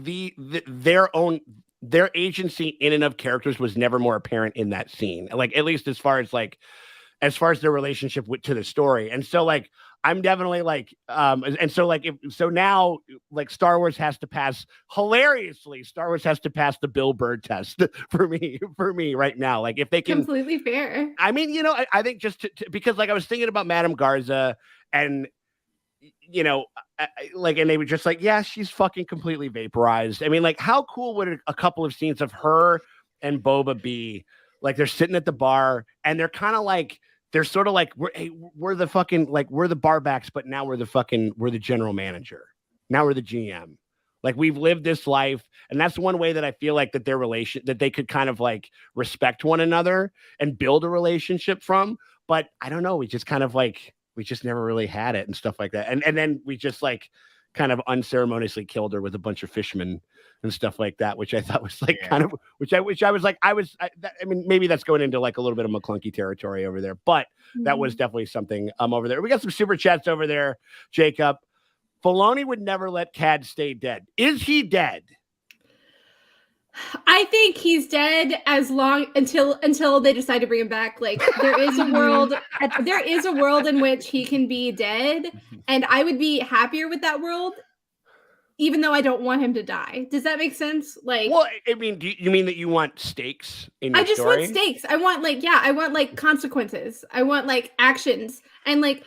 their agency in and of characters was never more apparent in that scene. Like, at least as far as their relationship to the story. And so like I'm definitely like now like Star Wars has to pass the Bill Burr test for me right now. Like, if they can, completely fair. I mean, you know, I think just because like I was thinking about Madame Garza and, you know, and they were just like, yeah, she's fucking completely vaporized. I mean, like, how cool would a couple of scenes of her and Boba be? Like, they're sitting at the bar and they're kind of like, they're sort of like, we're the fucking, like, we're the barbacks, but now we're the general manager. Now we're the GM. Like, we've lived this life. And that's one way that I feel like that that they could kind of like respect one another and build a relationship from. But I don't know. We just kind of like, we just never really had it and stuff like that. And then we just like kind of unceremoniously killed her with a bunch of fishermen and stuff like that, which I thought was like kind of, which I was like, I mean, maybe that's going into like a little bit of McClunky territory over there, but that was definitely something over there. We got some super chats over there. Jacob, Filoni would never let Cad stay dead. Is he dead? I think he's dead until they decide to bring him back. Like, there is a world in which he can be dead, and I would be happier with that world, even though I don't want him to die. Does that make sense? Like, well, I mean, do you mean that you want stakes in your story? Want stakes. I want like consequences. I want like actions, and like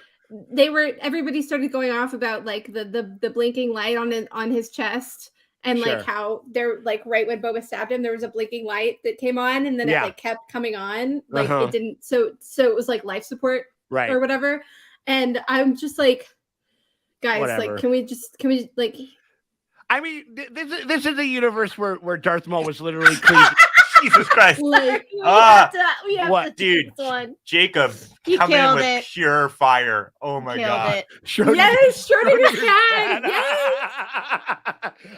everybody started going off about like the blinking light on his chest. And like how they're like right when Boba stabbed him, there was a blinking light that came on, and then it like kept coming on. Like it didn't. So it was like life support, right, or whatever. And I'm just like, guys, whatever. Like, can we like? I mean, this is a universe where Darth Maul was literally clean. Jesus Christ! Like, we have what, to dude? Jacob, He come in killed with it. pure fire. Oh my god! Yes, Schrodinger's cat. Yes.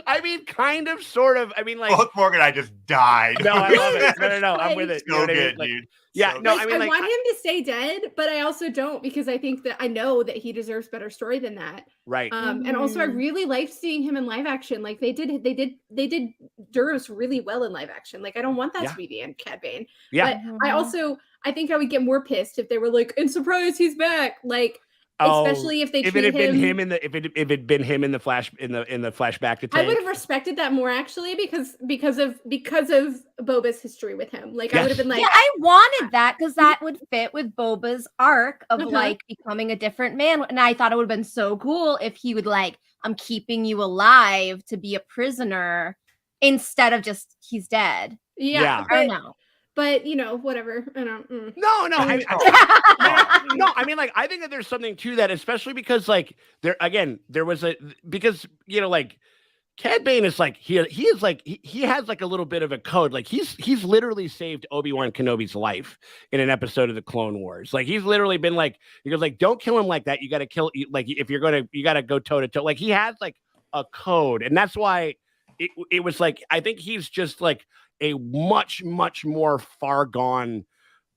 I mean, kind of, sort of. I mean, like, Both Morgan and I just died. no, I love it. No, I'm with it. You know So what I mean? good, Like, dude. yeah, So no, good. I mean, like, I want him to stay dead, but I also don't because I think that I know that he deserves better story than that. right. And also I really liked seeing him in live action. Like they did Duros really well in live action. Like I don't want that to be the end Cad Bane. Yeah. But I think I would get more pissed if they were like, and surprise, he's back. Like especially if they if treat it had been him in the if it had been him in the flash in the flashback to Tank. I would have respected that more actually because of Boba's history with him. Like I would have been like, yeah, I wanted that because that would fit with Boba's arc of like becoming a different man, and I thought it would have been so cool if he would like, I'm keeping you alive to be a prisoner instead of just he's dead. Yeah. I don't know. But you know, whatever. I don't. No. I mean, like, I think that there's something to that, especially because, like, there was because you know, like, Cad Bane is like he is like he has like a little bit of a code. Like he's literally saved Obi-Wan Kenobi's life in an episode of the Clone Wars. Like he's literally been like, he goes like, don't kill him like that. You got to kill, like, if you're gonna, you got to go toe to toe. Like he has like a code, and that's why it was like, I think he's just like a much more far gone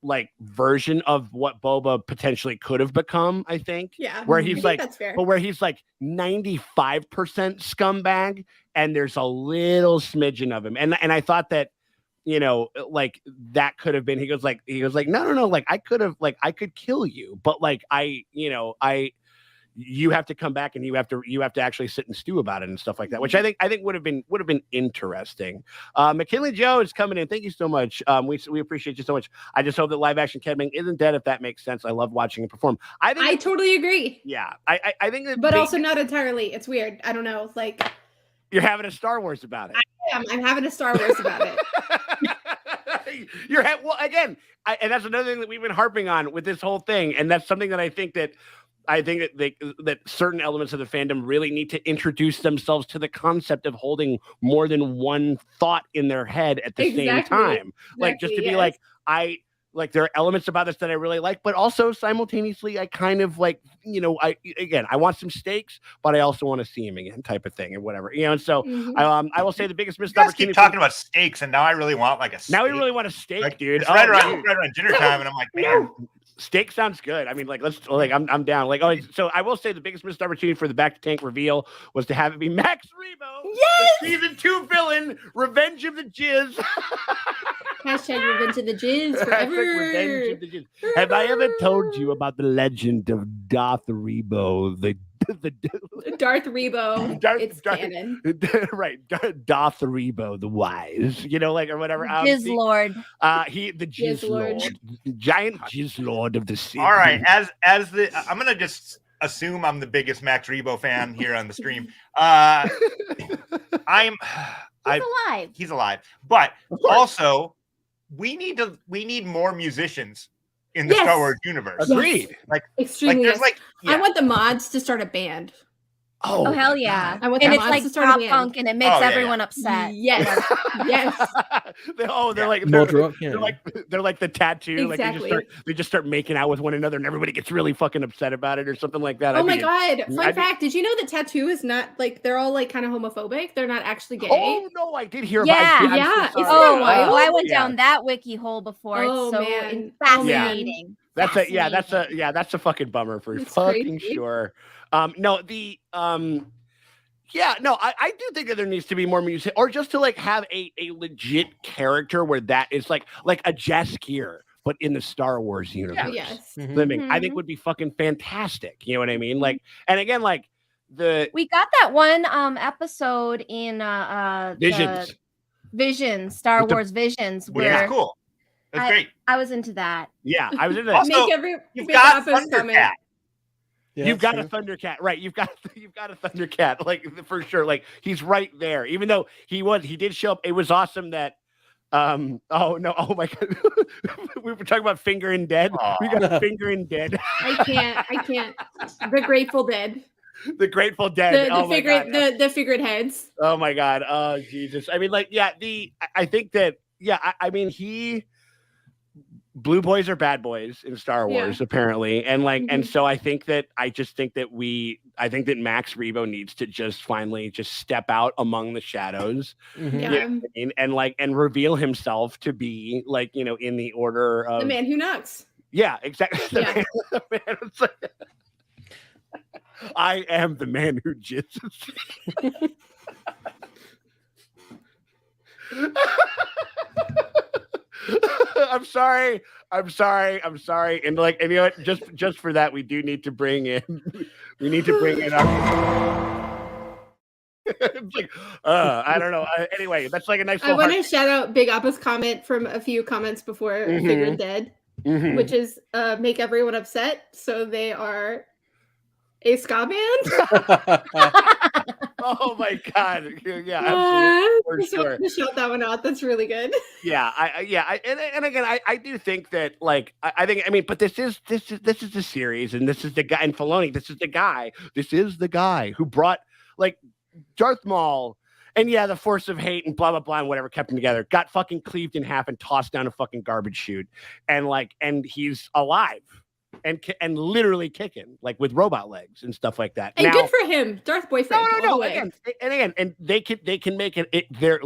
like version of what Boba potentially could have become, I think. Yeah. Where he's like, that's fair. but where he's like 95% scumbag and there's a little smidgen of him. And I thought that, you know, like that could have been, he goes like, no, like I could kill you, but like you have to come back and you have to actually sit and stew about it and stuff like that, which I think would have been interesting. McKinley Joe is coming in. Thank you so much. We appreciate you so much. I just hope that live action Cad Bane isn't dead, if that makes sense. I love watching him perform. I totally agree. Yeah, I think that, but also not entirely. It's weird. I don't know. Like you're having a Star Wars about it. I'm having a Star Wars about it. Well, again, and that's another thing that we've been harping on with this whole thing, and that's something that I think that certain elements of the fandom really need to introduce themselves to the concept of holding more than one thought in their head at the same time. Like just to be like there are elements about this that I really like, but also simultaneously I kind of like, you know, I want some stakes, but I also want to see him again, type of thing, and whatever, you know. And so I will say the biggest missed opportunity. Keep talking about steaks, and now I really want like a steak. Now we really want a steak, like, dude. It's right around dinner time, and I'm like, man. Steak sounds good. I mean, like, I'm down. Like, so I will say the biggest missed opportunity for the Back to Tank reveal was to have it be Max Rebo, the season 2 villain, Revenge of the Jizz. Hashtag Revenge of the Jizz forever. Revenge of the Jizz. Have I ever told you about the legend of Darth Rebo, the Darth Rebo? It's canon. Right. Darth Rebo, the wise, you know, like, or whatever. Jizz Lord. The Jizz Lord. Giant Jizz Lord of the sea. All right. I'm going to just assume I'm the biggest Max Rebo fan here on the stream. He's alive. But also, we need more musicians in the Star Wars universe. Agreed. Like extremely. I want the mods to start a band. Oh hell yeah! I want and it's like pop punk, and it makes everyone upset. Yes, yes. They're like they're like the tattoo. Exactly. Like they just start making out with one another, and everybody gets really fucking upset about it or something like that. Oh my god! Fun fact: did you know that tattoo is not like they're all like kind of homophobic? They're not actually gay. Oh no, I did hear about it. Yeah. I went down that wiki hole before. It's so fascinating. That's a fucking bummer for fucking sure. I do think that there needs to be more music, or just to like have a legit character where that is like a Jaskier, but in the Star Wars universe. Yes. Living, I think would be fucking fantastic. You know what I mean? Like, and again, like we got that one episode in Visions, Star Wars Visions, where cool. That's great. I was into that. Yeah, I was into that. Also, you've got Thundercat. Yeah, you've got a Thundercat, right? You've got a Thundercat, like for sure. Like he's right there. Even though he did show up. It was awesome that. Oh my god, we were talking about Finger and Dead. We got Finger and Dead. I can't. The Grateful Dead. The Grateful Dead. The figured heads. Oh my god. Oh Jesus. I mean, like, yeah. I think that. Yeah. I mean, blue boys are bad boys in Star Wars, apparently. And like, and so I think that Max Rebo needs to just finally just step out among the shadows, you know what I mean? And reveal himself to be like, you know, in the order of the man who knocks. Yeah, exactly. The man who's like, I am the man who jizzes. I'm sorry. And like, and you know what? Just for that, we need to bring in our. It's like, I don't know. Anyway, that's like a nice. I want to shout out Big Appa's comment from a few comments before Figured Dead, which is make everyone upset, so they are a ska band. Oh my god! Yeah, absolutely. For sure. Shout that one out. That's really good. Yeah, and again, I do think that, like, I mean, but this is the series, and this is the guy, and Filoni, this is the guy who brought, like, Darth Maul, and yeah, the Force of Hate and blah blah blah and whatever kept them together, got fucking cleaved in half and tossed down a fucking garbage chute, and like, and he's alive. And literally kicking, like, with robot legs and stuff like that. And now, good for him, Darth boyfriend. No. Again, and they can make it their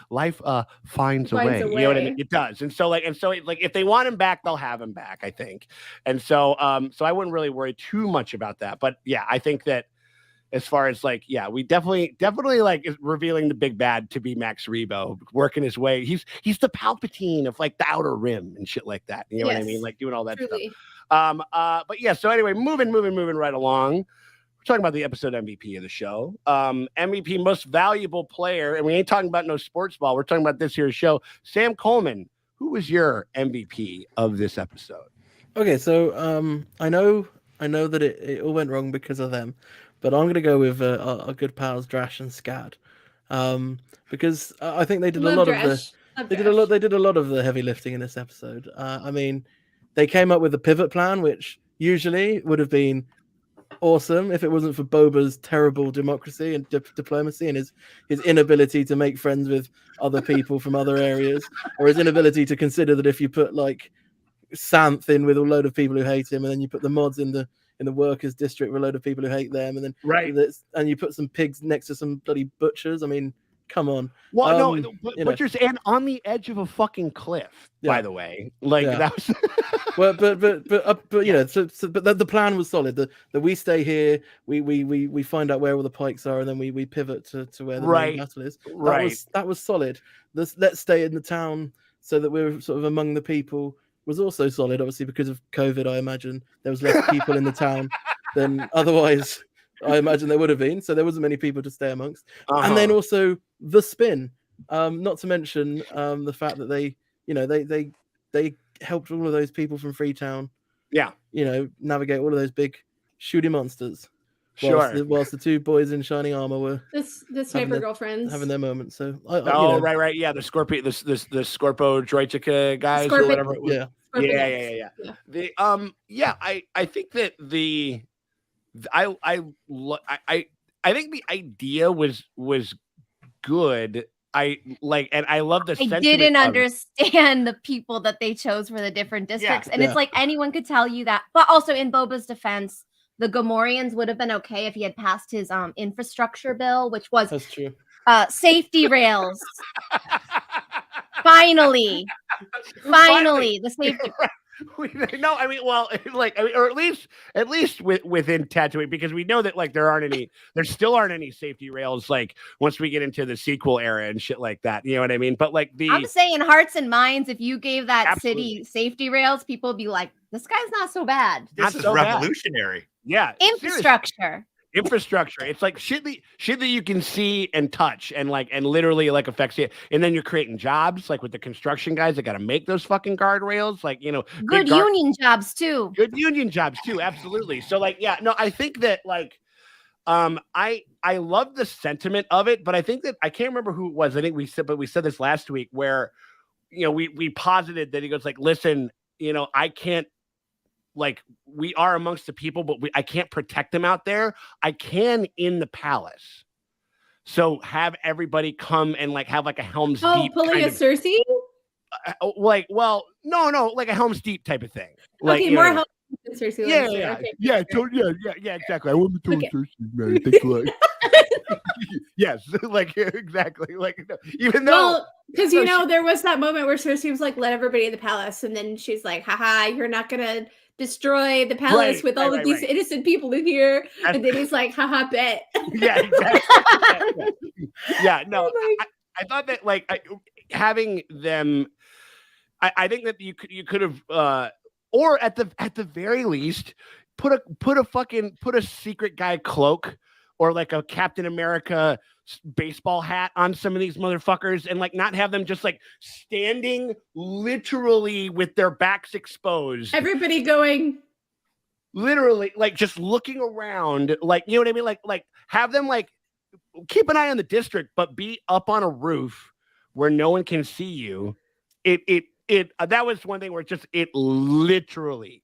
life finds a way. You know what I mean? It does. And so if they want him back, they'll have him back, I think. And so I wouldn't really worry too much about that. But yeah, I think that as far as like, yeah, we definitely like is revealing the big bad to be Max Rebo, working his way. He's the Palpatine of like the Outer Rim and shit like that. You know what I mean? Like doing all that stuff. But yeah, so anyway, moving right along. We're talking about the episode MVP of the show. MVP most valuable player, and we ain't talking about no sports ball. We're talking about this here show. Sam Coleman, who was your MVP of this episode? Okay, so I know that it all went wrong because of them, but I'm gonna go with our good pals Drash and Scad, because I think they did a lot of the heavy lifting in this episode. I mean, they came up with a pivot plan, which usually would have been awesome if it wasn't for Boba's terrible democracy and diplomacy and his inability to make friends with other people from other areas, or his inability to consider that if you put like Santh in with a load of people who hate him, and then you put the mods in the workers' district with a load of people who hate them, and then and you put some pigs next to some bloody butchers. I mean, come on. Well, no, butchers and on the edge of a fucking cliff. By the way, like that was. Well, but you know, but the plan was solid. That we stay here, we find out where all the pikes are, and then we pivot to where the main battle is. That was solid. Let's stay in the town so that we're sort of among the people was also solid. Obviously, because of COVID, I imagine there was less people in the town than otherwise. I imagine there would have been, so there wasn't many people to stay amongst. And then also the spin, not to mention the fact that they helped all of those people from Freetown, navigate all of those big shooty monsters. Whilst the two boys in shining armor were the sniper girlfriends having their moments. So right, yeah, the Scorpio, the Scorpo Droitica guys or whatever. Yeah. I think that I think the idea was good. I love the sentiment. I didn't understand the people that they chose for the different districts. And it's like anyone could tell you that. But also in Boba's defense, the Gamorreans would have been okay if he had passed his infrastructure bill, which was safety rails. Finally, the safety. No, I mean, well, or at least within Tatooine, because we know that like there still aren't any safety rails like once we get into the sequel era and shit like that. You know what I mean? But like I'm saying, hearts and minds, if you gave that city safety rails, people would be like, "This guy's not so bad. This is revolutionary." Bad. Yeah, infrastructure. Infrastructure. It's like shit that you can see and touch and literally like affects you. And then you're creating jobs like with the construction guys that got to make those fucking guardrails. Like, you know, good union jobs too. Good union jobs too. Absolutely. So like, yeah, no, I think that like, I love the sentiment of it, but I think that I can't remember who it was. I think we said this last week where, you know, we posited that he goes like, listen, you know, I can't. Like we are amongst the people, but I can't protect them out there. I can in the palace. So have everybody come and like have like a Helm's Deep. Pulling a Cersei? like, well, no, like a Helm's Deep type of thing. Like, okay, more Helm's Deep than Cersei yeah, okay, yeah, exactly. I want to throw Cersei, man. Thanks a lot. Yes, like exactly. Like even though, because there was that moment where Cersei was like, "Let everybody in the palace," and then she's like, "Haha, you're not gonna destroy the palace with all of these innocent people in here." And then he's like, "Haha, bet." Yeah, exactly. Yeah, no, I thought that like having them, I think that you could have, or at the very least, put a secret guy cloak or like a Captain America baseball hat on some of these motherfuckers, and like not have them just like standing literally with their backs exposed. Everybody going. Literally, like just looking around, like, you know what I mean? Like have them like keep an eye on the district, but be up on a roof where no one can see you. That was one thing where it literally,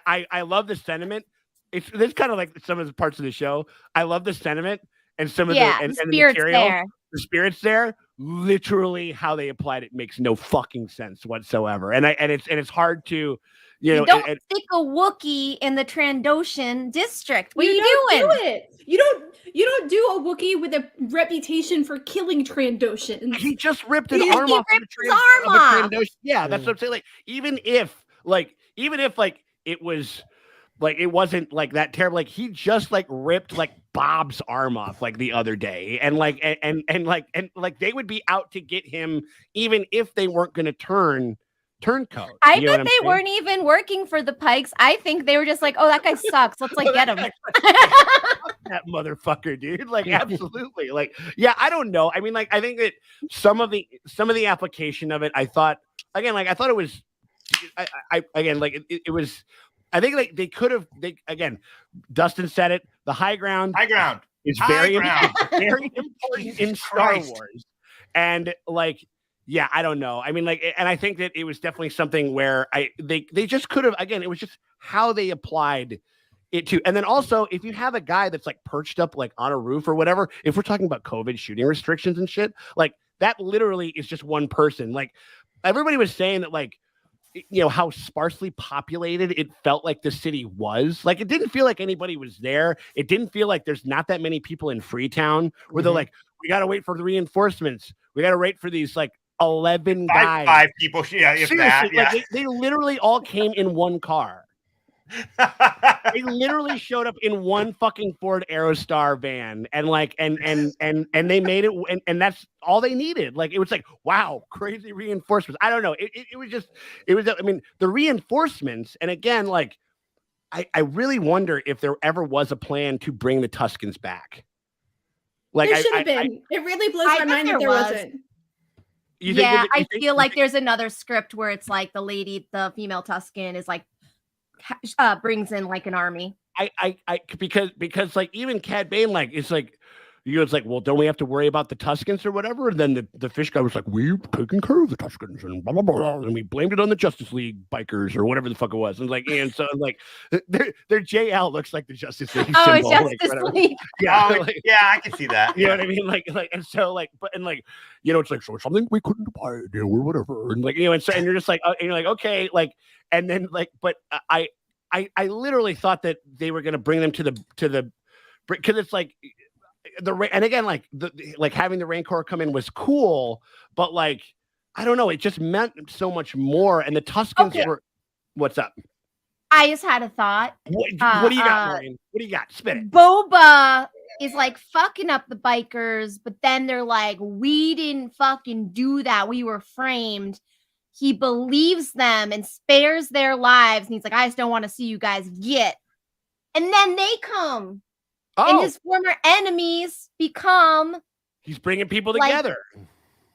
I love the sentiment. It's kind of like some of the parts of the show. I love the sentiment and some of the spirits material, there. The spirits there. Literally, how they applied it makes no fucking sense whatsoever. And it's hard to, you don't stick a Wookiee in the Trandoshan district. What are you doing? Do it. You don't do a Wookiee with a reputation for killing Trandoshans. He just ripped an arm off. Yeah, that's what I'm saying. Like even if it was. Like it wasn't like that terrible. Like he just like ripped like Bob's arm off like the other day, and they would be out to get him even if they weren't going to turncoat. I bet they weren't even working for the Pikes. I think they were just like, oh, that guy sucks. Let's like get him. That motherfucker, dude. Like absolutely. Like yeah, I don't know. I mean, like I think that some of the application of it, I thought it was. It was. I think they could have. Dustin said it. The high ground is very important in Star Wars, and like, yeah, I don't know. I mean, like, and I think that it was definitely something where they just could have. Again, it was just how they applied it to. And then also, if you have a guy that's like perched up like on a roof or whatever, if we're talking about COVID shooting restrictions and shit, like that literally is just one person. Like everybody was saying that like. How sparsely populated it felt like the city was. Like, it didn't feel like anybody was there. It didn't feel like there's not that many people in Freetown where they're like, we got to wait for the reinforcements. We got to wait for these like 11 guys. 5 people. Yeah, if that, yeah. Like, they literally all came in one car. They literally showed up in one fucking Ford Aerostar van and they made it and that's all they needed. Like it was like, wow, crazy reinforcements. I don't know. It was I mean, the reinforcements, and again, like I really wonder if there ever was a plan to bring the Tuskens back. Like there should have been. It really blows my mind that there wasn't. I feel like there's another script where it's like the female Tusken is like brings in like an army. Because like even Cad Bane, like it's like it's like, well, don't we have to worry about the Tuskens or whatever? And then the fish guy was like, we've taken care of the Tuskens and blah blah blah, and we blamed it on the Justice League bikers or whatever the fuck it was. And like, and so like their JL looks like the Justice League. Oh, symbol, Justice League. Yeah, yeah, I can see that. You know what I mean? Like, and so like, but and like, it's like so something we couldn't buy, or whatever, and like, and so and you're just like, and you're like, okay, like, and then like, but I literally thought that they were going to bring them to the because it's like and again like like having the Rancor come in was cool, but like I don't know, it just meant so much more. And the Tuskens were. What's up? I just had a thought. What do you got, Maureen? What do you got? Spit it. Boba is like fucking up the bikers, but then they're like, we didn't fucking do that. We were framed. He believes them and spares their lives. And he's like, I just don't want to see you guys get. And then they come. And his former enemies become. He's bringing people together.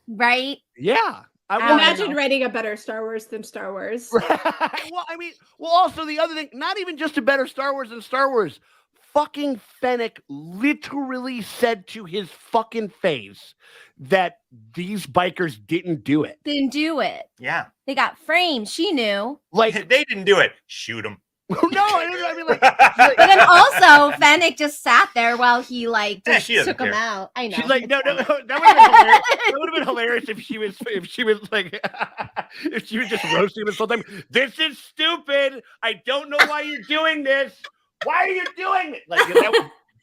Right? Yeah. I imagine writing a better Star Wars than Star Wars. Well, I mean, also the other thing, not even just a better Star Wars than Star Wars. Fucking Fennec literally said to his fucking face that these bikers didn't do it. Didn't do it. Yeah. They got framed. She knew. Like they didn't do it. Shoot them. I mean, like, but then also Fennec just sat there while he like just took him out. I know. She's like, no, that would have been hilarious if she was like if she was just roasting this whole time. This is stupid. I don't know why you're doing this. Why are you doing it? Like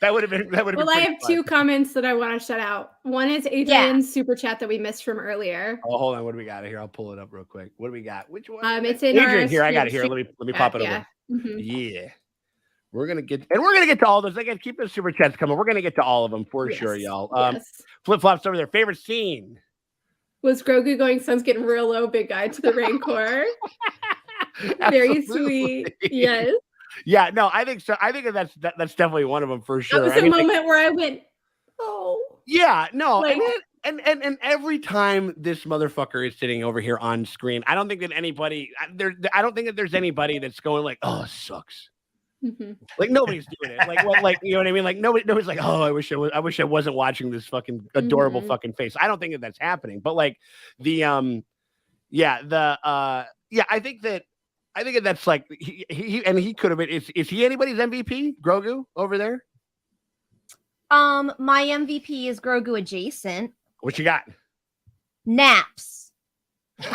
that would have been. Well, I have two comments that I want to shout out. One is Adrian's super chat that we missed from earlier. Oh, hold on. What do we got here? I'll pull it up real quick. What do we got? Which one? It's in Adrian here. I got it here. Let me pop it over. Mm-hmm. Yeah. We're gonna get to all those. Again, keep those super chats coming. We're gonna get to all of them for sure, y'all. Flip flops over there. Favorite scene was Grogu going. Sun's getting real low. Big guy to the Rancor. Very sweet. Yes. Yeah. No, I think so. I think that's definitely one of them for sure. That was a moment where I went, oh. Yeah. No. Like, and every time this motherfucker is sitting over here on screen, I don't think that there's anybody that's going like, oh, it sucks. Mm-hmm. Like nobody's doing it. Like you know what I mean? Like nobody's like, oh, I wish I wasn't watching this fucking adorable fucking face. I don't think that's happening. But like I think that's like he could have been. Is he anybody's MVP? Grogu over there? My MVP is Grogu adjacent. What you got? Naps. Because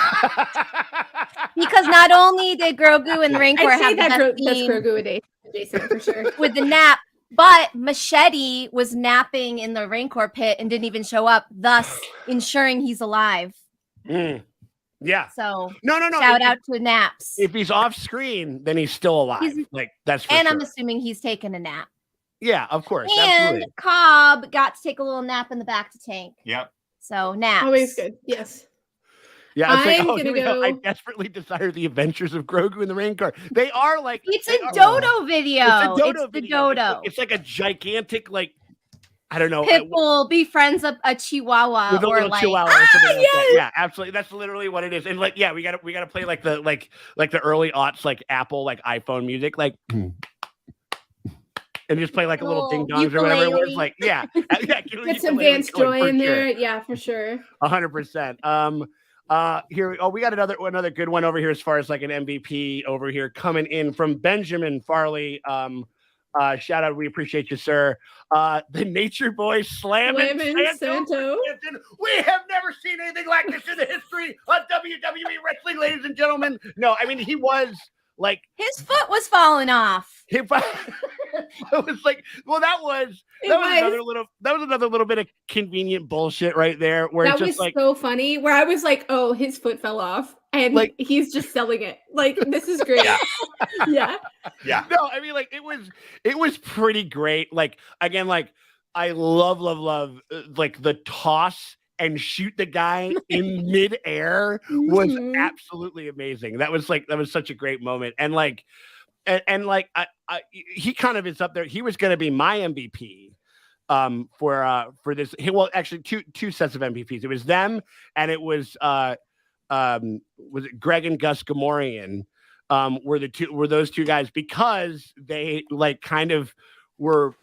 not only did Grogu and Rancor have that's Grogu adjacent for sure with the nap, but Machete was napping in the Rancor pit and didn't even show up, thus ensuring he's alive. Yeah. So no. Shout out to Naps. If he's off screen, then he's still alive. That's for and sure. I'm assuming he's taking a nap. Yeah, of course. And absolutely. Cobb got to take a little nap in the back to tank. Yep. So naps. Always good. Yes. Yeah, I desperately desire the adventures of Grogu and the Rancor. They are like it's a Dodo video. It's the Dodo. It's like a gigantic, like I don't know. Pitbull befriends a Chihuahua with a or little like Chihuahua or something like that. Yeah, absolutely. That's literally what it is. And like, yeah, we gotta play like the early aughts like Apple like iPhone music like. And just play like a little ding dongs or whatever it was. Like, yeah. Get some Vance Joy in there. Yeah, for sure. 100%. Here, we got another good one over here as far as like an MVP over here coming in from Benjamin Farley. Shout out, we appreciate you, sir. The Nature Boy slamming Santo. We have never seen anything like this in the history of WWE wrestling, ladies and gentlemen. No, I mean he was like his foot was falling off. It was like, well, that was another little bit of convenient bullshit right there. Where that it's just was like so funny. Where I was like, oh, his foot fell off, and like he's just selling it. Like this is great. Yeah. No, I mean, like it was pretty great. Like again, like I love like the toss and shoot the guy in midair was absolutely amazing. That was such a great moment. And like, he kind of is up there. He was going to be my MVP for this. Well, actually two sets of MVPs. It was them and it was it Greg and Gus Gamorrean were those two guys because they like kind of were.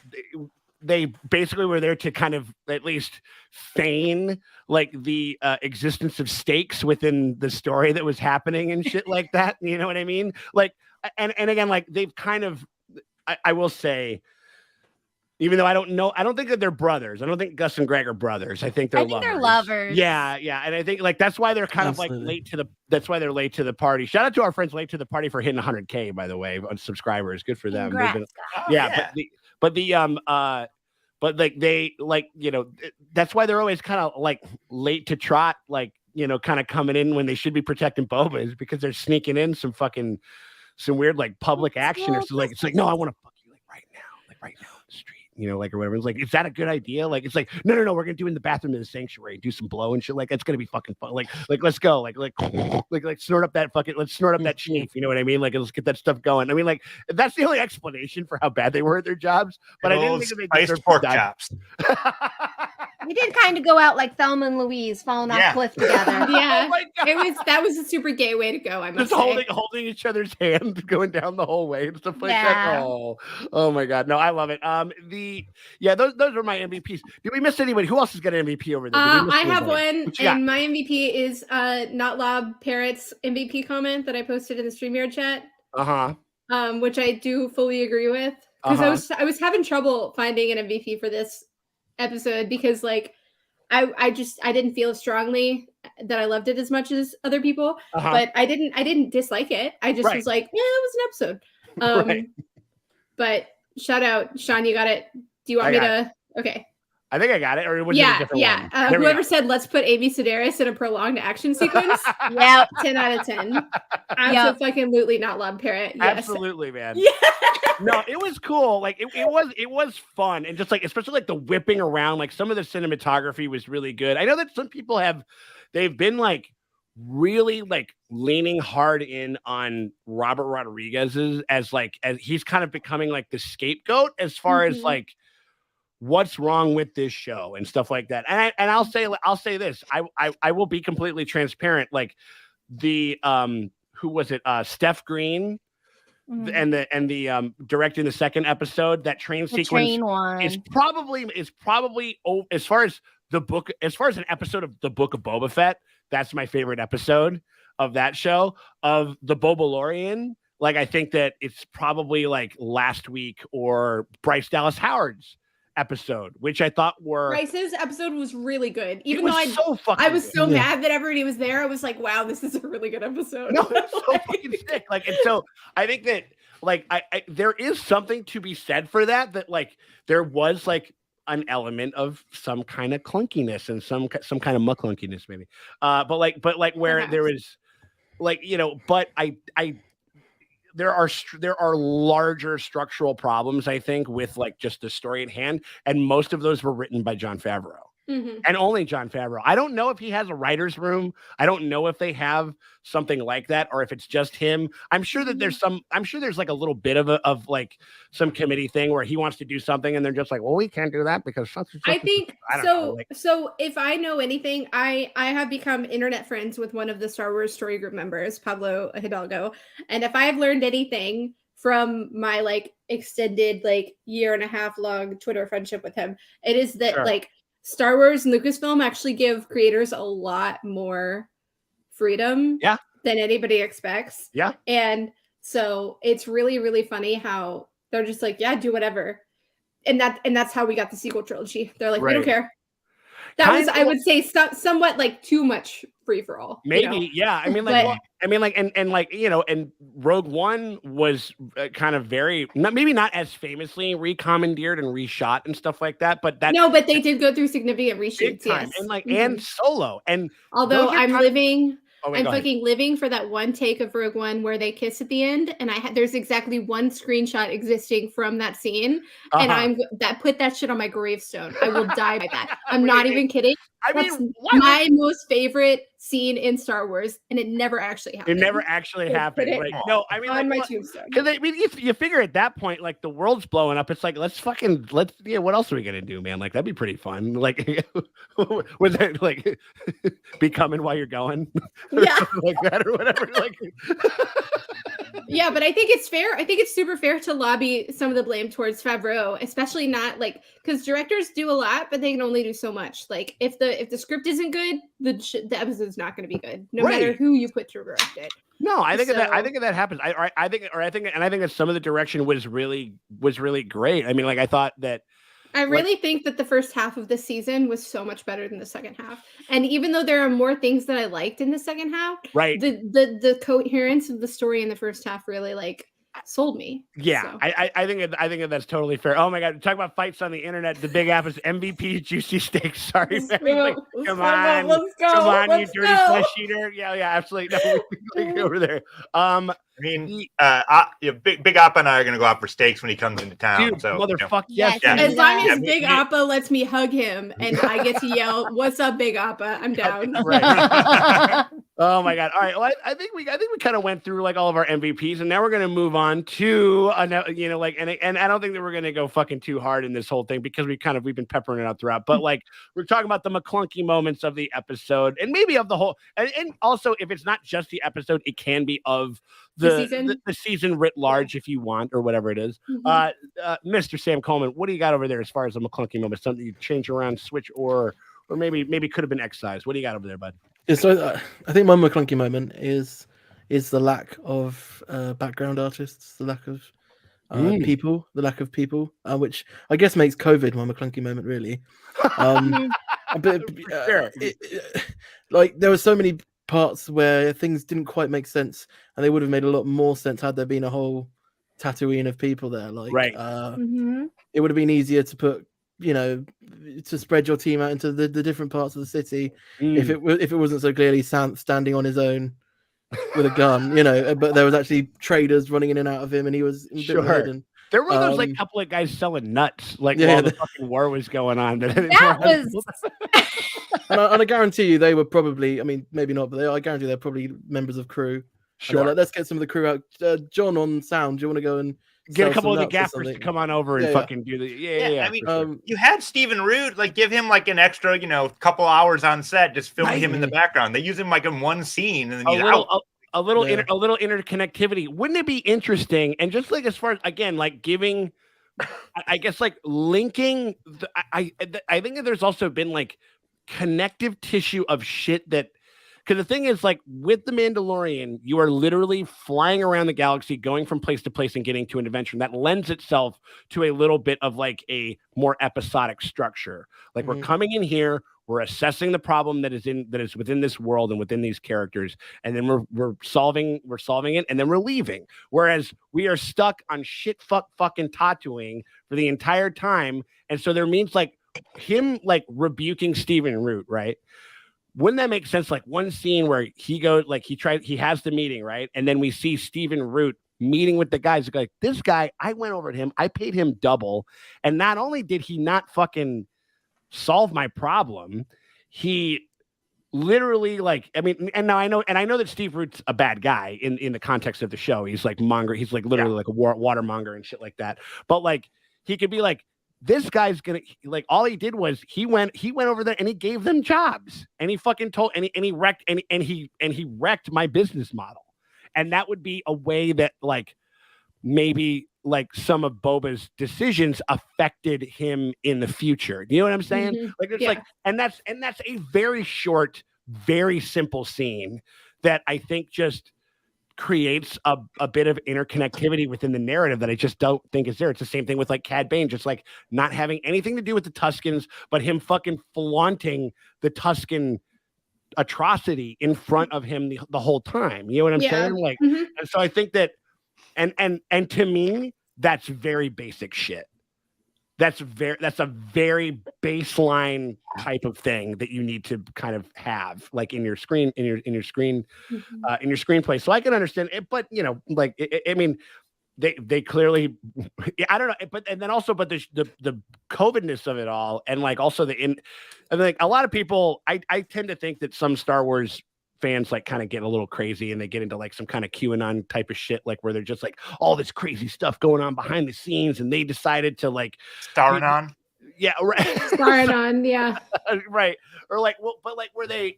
They basically were there to kind of at least feign like the existence of stakes within the story that was happening and shit like that. You know what I mean? Like, and again, like they've kind of, I will say, even though I don't think that they're brothers. I don't think Gus and Greg are brothers. I think they're lovers. They're lovers. Yeah. And I think like that's why they're kind of like late to the party. Shout out to our friends late to the party for hitting 100K, by the way, on subscribers. Good for them. But like they like, you know, that's why they're always kind of like late to trot, like, you know, kind of coming in when they should be protecting Boba is because they're sneaking in some weird like public action or so like it's like, no, I want to fuck you like right now on the street. You know, like or whatever. It's like, is that a good idea? Like, it's like, no, we're gonna do it in the bathroom in the sanctuary, do some blow and shit. Like, it's gonna be fucking fun. Like, let's go. Like, snort up that chief. You know what I mean? Like, let's get that stuff going. I mean, like, that's the only explanation for how bad they were at their jobs. But I didn't think they deserved pork chops. We did kind of go out like Thelma and Louise falling off cliff together. Yeah, that was a super gay way to go. I must say, holding each other's hands, going down the whole way and stuff like that. Oh my god, no, I love it. Those are my MVPs. Did we miss anybody? Who else has got an MVP over there? I have one, and my MVP is Not Lob Parrot's MVP comment that I posted in the StreamYard chat. which I do fully agree with. Because I was having trouble finding an MVP for this episode because like I didn't feel strongly that I loved it as much as other people, but I didn't dislike it. I just was like, yeah, it was an episode. But shout out, Sean, you got it. Do you want me to? Okay. I think I got it. Or was it a different one? Whoever said let's put Amy Sedaris in a prolonged action sequence. 10 out of 10. Absolutely not Lob Parrot. Yes. Absolutely, man. Yeah. No, it was cool. Like it was fun, and just like especially like the whipping around. Like some of the cinematography was really good. I know that some people they've been like really like leaning hard in on Robert Rodriguez's as he's kind of becoming like the scapegoat as far as like what's wrong with this show and stuff like that. And I'll say this. I will be completely transparent. Like the who was it? Steph Green and the directing the second episode, that train sequence is probably as far as an episode of the Book of Boba Fett, that's my favorite episode of that show. Of the Bobalorian, like I think that it's probably like last week or Bryce Dallas Howard's episode, which I thought Bryce's episode was really good. Even though I was so mad that everybody was there, I was like, wow, this is a really good episode. No, it's so fucking sick. Like, and so I think that like I there is something to be said for that like there was like an element of some kind of clunkiness and some kind of McClunkiness maybe. But like where there is like, you know, but there are larger structural problems, I think, with like just the story at hand, and most of those were written by Jon Favreau. And only Jon Favreau. I don't know if he has a writer's room. I don't know if they have something like that, or if it's just him. I'm sure that there's like a little bit of like some committee thing where he wants to do something and they're just like, well, we can't do that because I think so. So if I know anything, I have become internet friends with one of the Star Wars Story Group members, Pablo Hidalgo. And if I have learned anything from my like extended like 1.5 year long Twitter friendship with him, it is that like Star Wars and Lucasfilm actually give creators a lot more freedom than anybody expects. Yeah. And so it's really, really funny how they're just like, yeah, do whatever. And that's how we got the sequel trilogy. They're like, we don't care. That was, I would say, somewhat like too much free for all. Maybe, yeah. I mean, like, and like, you know, and Rogue One was kind of maybe not as famously recommandeered and reshot and stuff like that, but but they did go through significant reshoots, yes. And like, and Solo, and although I'm fucking living for that one take of Rogue One where they kiss at the end, and there's exactly one screenshot existing from that scene, and put that shit on my gravestone. I will die by that. I'm not even kidding. That's my most favorite scene in Star Wars, and it never actually happened. It never actually happened. Right? No, I mean, on my tombstone. Because I mean, you figure at that point, like the world's blowing up. It's like let's what else are we gonna do, man? Like that'd be pretty fun. Like, was it like be coming while you're going? Yeah, like that or whatever. Like. Yeah, but I think it's fair. I think it's super fair to lobby some of the blame towards Favreau, especially not like because directors do a lot, but they can only do so much. Like if the script isn't good, the episode's not going to be good, no matter who you put to direct it. No, I think that happens. I think that some of the direction was really great. I mean, like I thought that. I really think that the first half of the season was so much better than the second half. And even though there are more things that I liked in the second half, right? The coherence of the story in the first half really like sold me. Yeah, so. I think that's totally fair. Oh my god, talk about fights on the internet. The Big App is MVP juicy steaks. Sorry, man. Come on, you dirty flesh eater. Yeah, absolutely. No, over there. I mean, Big Appa and I are gonna go out for steaks when he comes into town. Dude, so motherfucker, yes. As long as Big Appa lets me hug him and I get to yell, "What's up, Big Appa?" I'm down. Right. Oh my god! All right, well, I think we kind of went through like all of our MVPs, and now we're gonna move on to and I don't think that we're gonna go fucking too hard in this whole thing because we've been peppering it out throughout. But like we're talking about the McClunky moments of the episode, and maybe of the whole, and also if it's not just the episode, it can be of the season writ large if you want or whatever it is. Mr. Sam Coleman, what do you got over there as far as a McClunky moment? Something you change around, switch, or maybe could have been excised. What do you got over there, bud? So I think my McClunky moment is is the lack of background artists, the lack of people, which I guess makes COVID my McClunky moment, really. But like there were so many parts where things didn't quite make sense, and they would have made a lot more sense had there been a whole Tatooine of people there. Like, it would have been easier to put, to spread your team out into the different parts of the city if it wasn't so clearly standing on his own with a gun, but there was actually traders running in and out of him, and he was a bit hidden. There were those like couple of guys selling nuts, like while the fucking war was going on. That was. And I guarantee you, they were probably. I mean, maybe not, but I guarantee they're probably members of crew. Sure. Like, let's get some of the crew out. John on sound. Do you want to go and get a couple of the gaffers to come on over and fucking do the? Yeah. I mean, you had Stephen Root, like give him like an extra, couple hours on set, just filming him in the background. They use him like in one scene, and then he's out. A little interconnectivity. Wouldn't it be interesting? And just like as far as again, like giving, I guess like linking. I think that there's also been like connective tissue of shit that. Because the thing is, like, with The Mandalorian, you are literally flying around the galaxy, going from place to place and getting to an adventure. And that lends itself to a little bit of, like, a more episodic structure. Like, we're coming in here, we're assessing the problem that is within this world and within these characters, and then we're solving it, and then we're leaving. Whereas we are stuck on fucking Tatooine for the entire time. And so there means, like, him, like, rebuking Stephen Root, right? Wouldn't that make sense? Like one scene where he goes, like he has the meeting, right? And then we see Stephen Root meeting with the guys. Like, this guy, I went over to him, I paid him double. And not only did he not fucking solve my problem, he literally and I know that Steve Root's a bad guy in the context of the show. He's like he's like literally like a watermonger and shit like that. But like, he could be like, this guy's gonna like all he did was he went over there and he gave them jobs and he fucking told and he wrecked and he wrecked my business model. And that would be a way that like maybe like some of Boba's decisions affected him in the future. Do you know what I'm saying? Like it's like and that's a very short, very simple scene that I think just creates a bit of interconnectivity within the narrative that I just don't think is there. It's the same thing with like Cad Bane, just like not having anything to do with the Tuskens, but him fucking flaunting the Tusken atrocity in front of him the whole time. You know what I'm saying? Like, and so I think that, and to me, that's very basic shit. That's a very baseline type of thing that you need to kind of have like in your screenplay. So I can understand it, but I mean, they clearly, I don't know, but the COVIDness of it all, and like also like a lot of people, I tend to think that some Star Wars fans like kind of get a little crazy and they get into like some kind of QAnon type of shit, like where they're just like all this crazy stuff going on behind the scenes, and they decided to like starring on, right, starring on, yeah, right, or like, well, but like where they,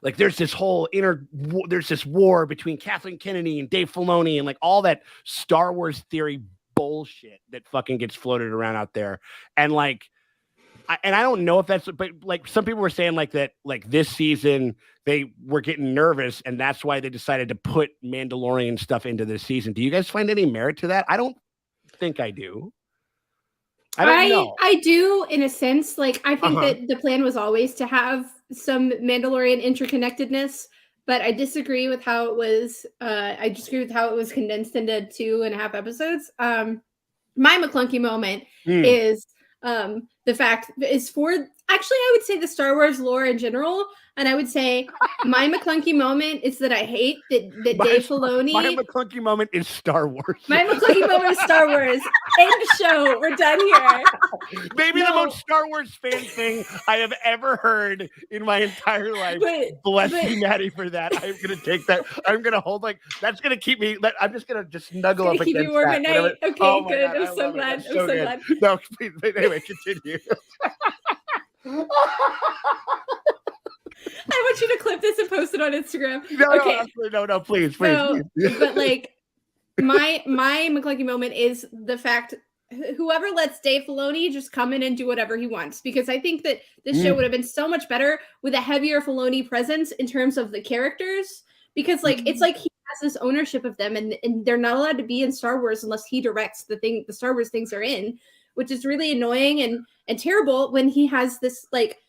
like there's this war between Kathleen Kennedy and Dave Filoni and like all that Star Wars theory bullshit that fucking gets floated around out there, and like. I don't know if that's, but like some people were saying like that, like this season they were getting nervous and that's why they decided to put Mandalorian stuff into this season. Do you guys find any merit to that? I don't think I do. I don't know. I do in a sense. Like I think that the plan was always to have some Mandalorian interconnectedness, but I disagree with how it was. I disagree with how it was condensed into 2.5 episodes. My McClunky moment is. The fact is actually, I would say the Star Wars lore in general, and I would say my McClunky moment is that I hate that Dave Filoni. My McClunky moment is Star Wars. My McClunky moment is Star Wars. End show. We're done here. Maybe the most Star Wars fan thing I have ever heard in my entire life. Bless you, Maddie, for that. I'm gonna take that. I'm gonna hold that's gonna keep me. I'm just gonna snuggle up against keep you warm at night. Okay, oh good. God, I'm so glad. I'm so glad. No, please. Anyway, continue. I want you to clip this and post it on Instagram. No, please. But like my McClunky moment is the fact whoever lets Dave Filoni just come in and do whatever he wants, because I think that this show would have been so much better with a heavier Filoni presence in terms of the characters, because like it's like he has this ownership of them, and they're not allowed to be in Star Wars unless he directs the Star Wars things are in, which is really annoying and terrible when he has this like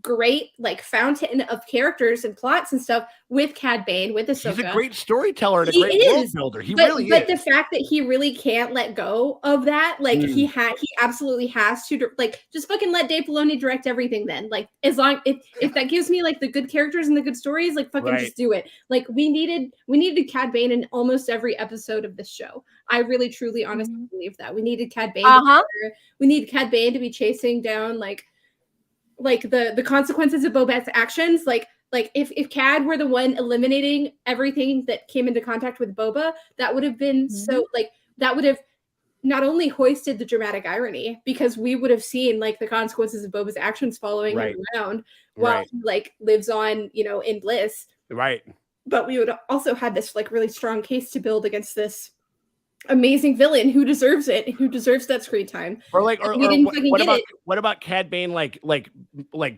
great like fountain of characters and plots and stuff with Cad Bane, with Ahsoka. He's a great storyteller and a great world builder. He really is. But the fact that he really can't let go of that, like he absolutely has to, like, just fucking let Dave Filoni direct everything. Then, like, as long if that gives me like the good characters and the good stories, like fucking just do it. Like we needed Cad Bane in almost every episode of this show. I really, truly, honestly believe that we needed Cad Bane. We needed Cad Bane to be chasing down like the consequences of Boba's actions. Like if Cad were the one eliminating everything that came into contact with Boba, that would have been so like that would have not only hoisted the dramatic irony, because we would have seen like the consequences of Boba's actions following him around while he like lives on, you know, in bliss. Right. But we would also had this like really strong case to build against this amazing villain who deserves it, who deserves that screen time. Or like, what about Cad Bane like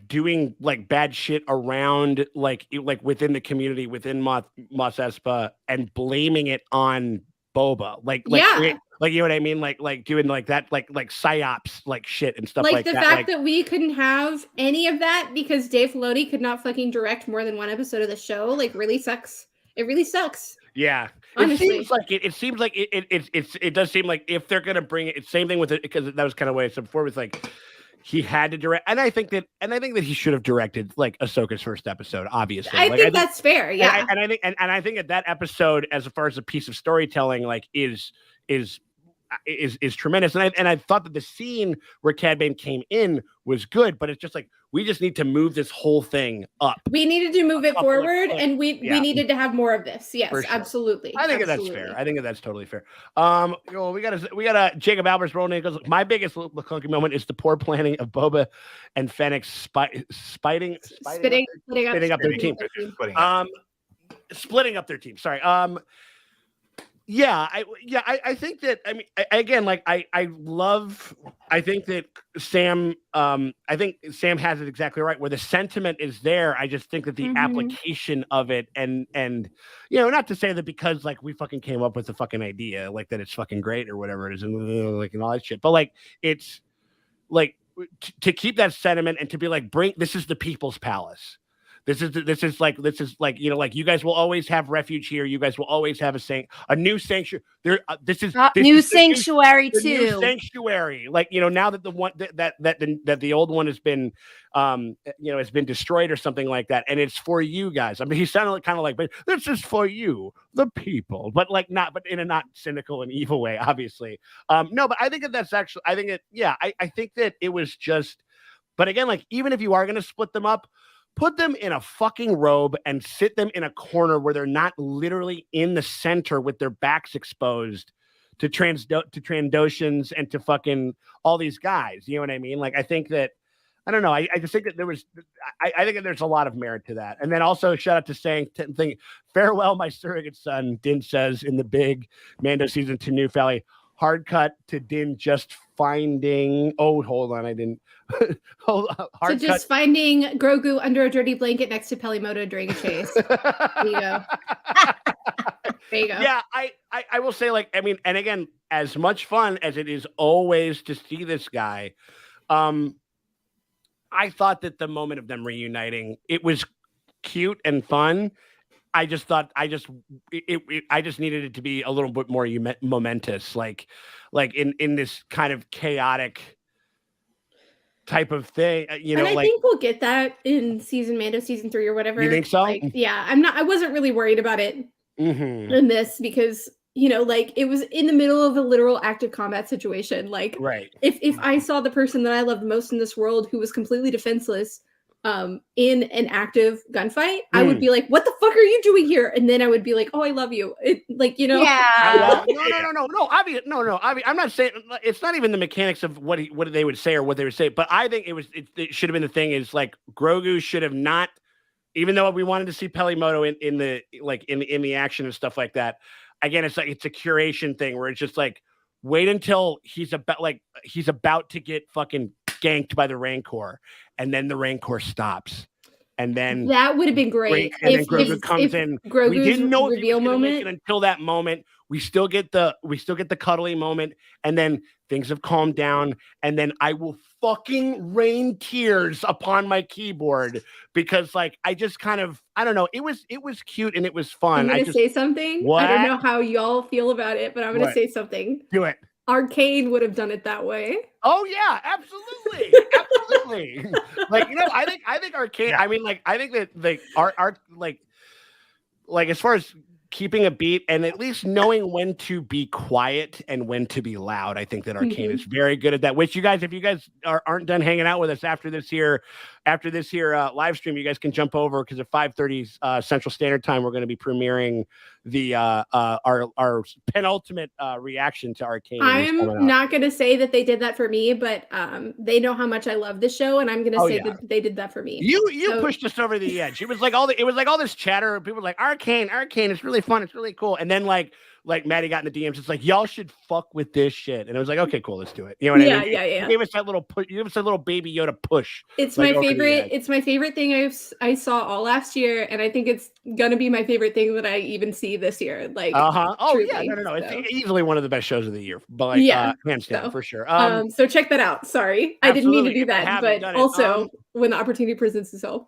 doing like bad shit around like within the community, within Mos Espa, and blaming it on Boba, like you know what I mean, like doing like that, like psyops like shit and stuff like that. Like the fact that we couldn't have any of that because Dave Filoni could not fucking direct more than one episode of the show, like really sucks. It really sucks. Yeah, honestly. It seems like it does seem like if they're gonna bring it, same thing with it, because that was kind of what I said before. With like he had to direct, and I think that he should have directed like Ahsoka's first episode. Obviously, I think that's fair. Yeah, and I think that episode, as far as a piece of storytelling, like is tremendous. And I thought that the scene where Cad Bane came in was good, but it's just like we just need to move this whole thing up. We needed to move it forward, and we needed to have more of this. Yes, sure. Absolutely. I think that's fair. I think that's totally fair. We got Jacob Albert's rolling. He goes, my biggest McClunky moment is the poor planning of Boba and Fennec spitting up their team. Splitting up their team. Sorry. I think that, I mean, I think that Sam, I think Sam has it exactly right, where the sentiment is there. I just think that the application of it and, you know, not to say that because like we fucking came up with the fucking idea, like that it's fucking great or whatever it is and like, and all that shit. But like, it's like to keep that sentiment and to be like, this is the people's palace. This is like, you know, like you guys will always have refuge here. You guys will always have a new sanctuary. New sanctuary too. New sanctuary. Like, you know, now that the one that the old one has been, you know, has been destroyed or something like that, and it's for you guys. I mean, he sounded kind of like, but this is for you, the people, but like but in a not cynical and evil way, obviously. No, but I think that's actually, I think that it was just, but again, like even if you are going to split them up, put them in a fucking robe and sit them in a corner where they're not literally in the center with their backs exposed to Trandoshans and to fucking all these guys. You know what I mean? Like, I think that, I don't know. I just think that I think that there's a lot of merit to that. And then also shout out to saying, farewell, my surrogate son, Din says in the big Mando season to New Valley. Hard cut to Din just finding. Oh, hold on, I didn't. Hold on. Hard so just finding Grogu under a dirty blanket next to Pelimoto during a chase. There you go. There you go. Yeah, I will say, like, I mean, and again, as much fun as it is always to see this guy, I thought that the moment of them reuniting, it was cute and fun. I just thought I just needed it to be a little bit more momentous, like in this kind of chaotic type of thing, you know. And I think we'll get that in Mando season 3 or whatever. You think so? Like, yeah, I wasn't really worried about it in this because, you know, like it was in the middle of a literal active combat situation. Like, if I saw the person that I loved most in this world who was completely defenseless in an active gunfight, I would be like, what the fuck are you doing here? And then I would be like, oh, I love you. Like, you know. Yeah. No. I'm not saying it's not even the mechanics of what they would say or what they would say, but I think it should have been the thing is like Grogu should have not, even though we wanted to see Pelimoto in the action and stuff like that. Again, it's like it's a curation thing where it's just like wait until he's about to get fucking ganked by the Rancor, and then the Rancor stops, and then that would have been great. And then Grogu comes in. Grogu's we didn't know if reveal he was moment make it until that moment. We still get the cuddly moment, and then things have calmed down, and then I will fucking rain tears upon my keyboard because like I just kind of I don't know. It was cute and it was fun. I'm gonna say something. What? I don't know how y'all feel about it, but I'm gonna say something. Do it. Arcane would have done it that way. Oh yeah, absolutely, absolutely. Like I think Arcane. Yeah. I mean, like I think that like our like as far as keeping a beat and at least knowing when to be quiet and when to be loud. I think that Arcane is very good at that. Which you guys, if you guys aren't done hanging out with us after this here live stream, you guys can jump over because at 5:30 Central Standard Time, we're going to be premiering the our penultimate reaction to Arcane. I'm not going to say that they did that for me, but they know how much I love this show, and I'm going to say that they did that for me. You pushed us over the edge. It was like all this chatter. People were like Arcane. It's really fun. It's really cool. And then like Maddie got in the DMs. It's like y'all should fuck with this shit. And it was like, okay, cool, let's do it. You know what I mean? Yeah. You gave us that little push. You gave us a little baby Yoda push. It's my favorite. It's my favorite thing I saw all last year, and I think it's gonna be my favorite thing that I even see this year. Like, Oh truly, yeah, no. So. It's easily one of the best shows of the year, but like, hands down for sure. So check that out. Sorry, I didn't mean to do that, but also when the opportunity presents itself.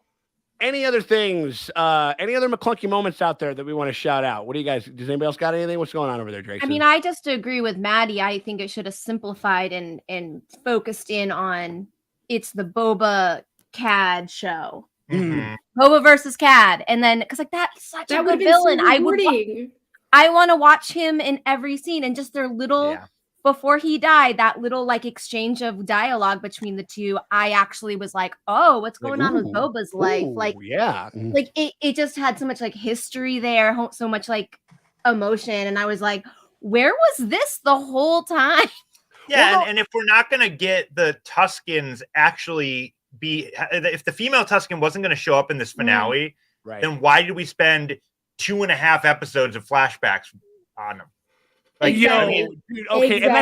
Any other things? Any other McClunky moments out there that we want to shout out? What do you guys? Does anybody else got anything? What's going on over there, Drake? I mean, I just agree with Maddie. I think it should have simplified and focused in on it's the Boba Cad show. Boba versus Cad, and then because like that's such a good villain. So I want to watch him in every scene, and just their little before he died, that little like exchange of dialogue between the two. I actually was like, oh, what's going on with Boba's life? Like, like it just had so much like history there, so much like emotion, and I was like, where was this the whole time? Yeah, and if we're not gonna get the Tuskens actually if the female Tusken wasn't going to show up in this finale, then why did we spend 2.5 episodes of flashbacks on them? Like, you know, I mean, okay, and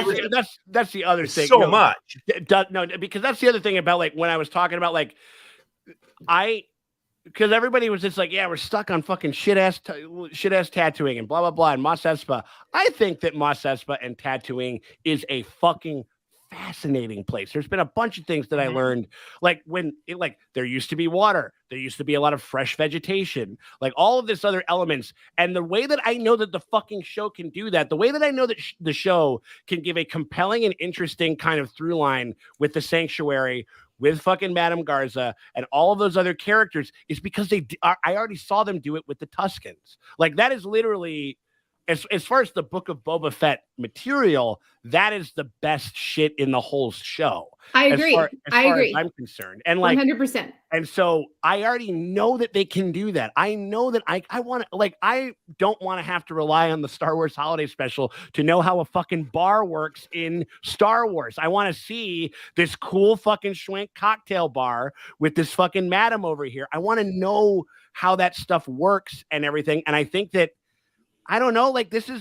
that's the other thing. So much. No, because that's the other thing about like when I was talking about like because everybody was just like, yeah, we're stuck on fucking shit ass tattooing and blah blah blah and Mos Espa. I think that Mos Espa and tattooing is a fucking fascinating place. There's been a bunch of things that I learned, like there used to be water, there used to be a lot of fresh vegetation, like all of this other elements. And the way that I know that the fucking show can do that, the way that I know that the show can give a compelling and interesting kind of through line with the Sanctuary, with fucking Madame Garza and all of those other characters, is because I already saw them do it with the Tuskens. Like that is literally. As far as the Book of Boba Fett material, that is the best shit in the whole show. I agree. As far as I'm concerned, and like 100%. And so I already know that they can do that. I know that I want to like I don't want to have to rely on the Star Wars Holiday Special to know how a fucking bar works in Star Wars. I want to see this cool fucking schwank cocktail bar with this fucking madam over here. I want to know how that stuff works and everything. And I think that. I don't know, like these are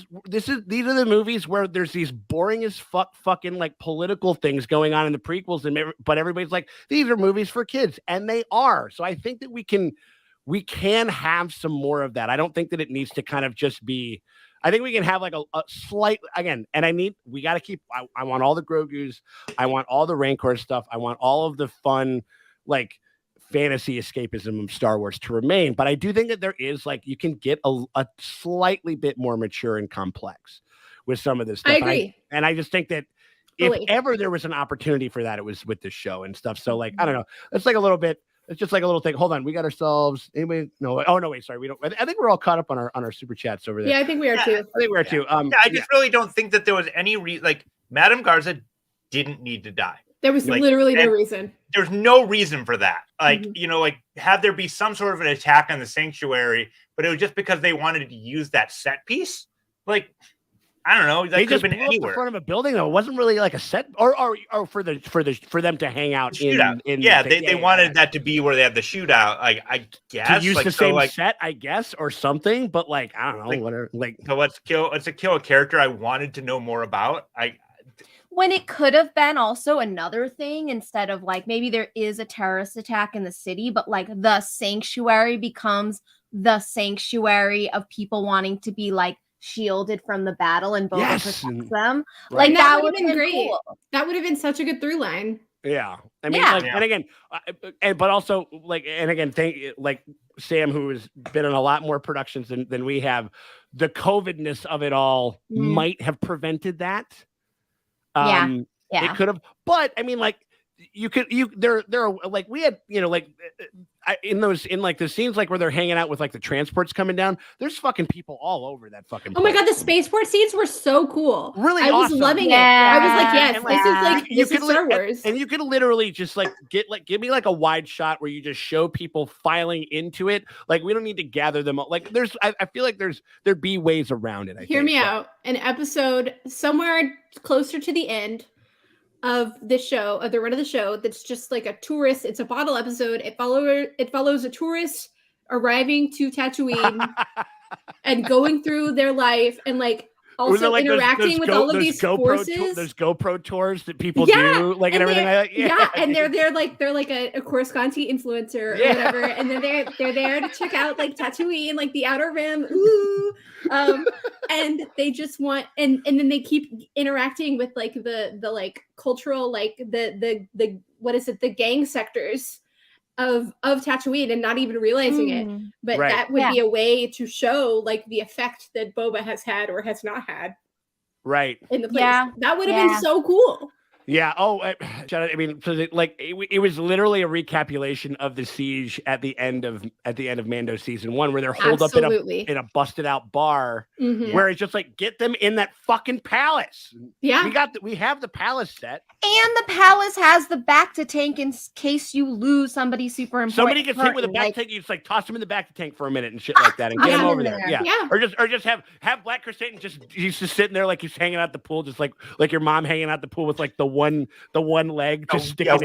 the movies where there's these boring as fucking like political things going on in the prequels, but everybody's like, these are movies for kids, and they are. So I think that we can have some more of that. I don't think that it needs to kind of just be. I think we can have like a slight again, and we got to keep. I want all the Grogu's, I want all the Rancor stuff, I want all of the fun like fantasy escapism of Star Wars to remain, but I do think that there is like you can get a slightly bit more mature and complex with some of this stuff. I agree, and I just think that if ever there was an opportunity for that, it was with this show and stuff. So like I don't know, it's like a little bit. It's just like a little thing. Hold on, we got ourselves. Anybody? No. Oh no, wait. Sorry, we don't. I think we're all caught up on our super chats over there. Yeah, I think we are too. I think we are too. I just really don't think that there was any like Madame Garza didn't need to die. There was literally no reason. There's no reason for that. Like, like have there be some sort of an attack on the Sanctuary, but it was just because they wanted to use that set piece. Like, I don't know. That could have been anywhere. In front of a building, though. It wasn't really like a set, or for them to hang out in. They wanted that to be where they had the shootout. I guess to use the same set, I guess, or something. But like, I don't know, whatever. Like, so let's kill a character I wanted to know more about. when it could have been also another thing instead of like maybe there is a terrorist attack in the city, but like the sanctuary becomes the sanctuary of people wanting to be like shielded from the battle and Boba protects them. Right. Like that would have been great. Cool. That would have been such a good through line. Yeah, I mean, like, and again, but also like, and again, like Sam, who has been in a lot more productions than we have, the COVIDness of it all might have prevented that. It could have, but I mean, like, there are like we had, you know, like in like the scenes like where they're hanging out with like the transports coming down, there's fucking people all over that fucking place. Oh my god, the spaceport scenes were so cool. Really, I was loving it. I was like, yes, this is like this is Star Wars. And you could literally just like give me like a wide shot where you just show people filing into it. Like we don't need to gather them up. Like I feel like there'd be ways around it. Hear me out. An episode somewhere closer to the end of this show, of the run of the show, that's just like a tourist. It's a bottle episode. It follows a tourist arriving to Tatooine and going through their life and like also like interacting with all of these forces. There's GoPro tours that people do, like and everything. And they're like a Coruscanti influencer or whatever, and then they're there to check out like Tatooine, like the Outer Rim, and they just want and then they keep interacting with like the like cultural like the what is it, the gang sectors of Tatooine and not even realizing it, but that would be a way to show like the effect that Boba has had or has not had in the place. That would have been so cool. I mean, it was literally a recapitulation of the siege at the end of Mando season 1, where they're holed up in a busted out bar, where it's just like, get them in that fucking palace. Yeah, we have the palace set, and the palace has the back to tank in case you lose somebody super important. Somebody gets hit with a back tank, you just like toss them in the back to tank for a minute and shit like that, and get them over there. Or just have Black Crusader he's just sitting there like he's hanging out the pool, just like your mom hanging out the pool with like the one leg just sticking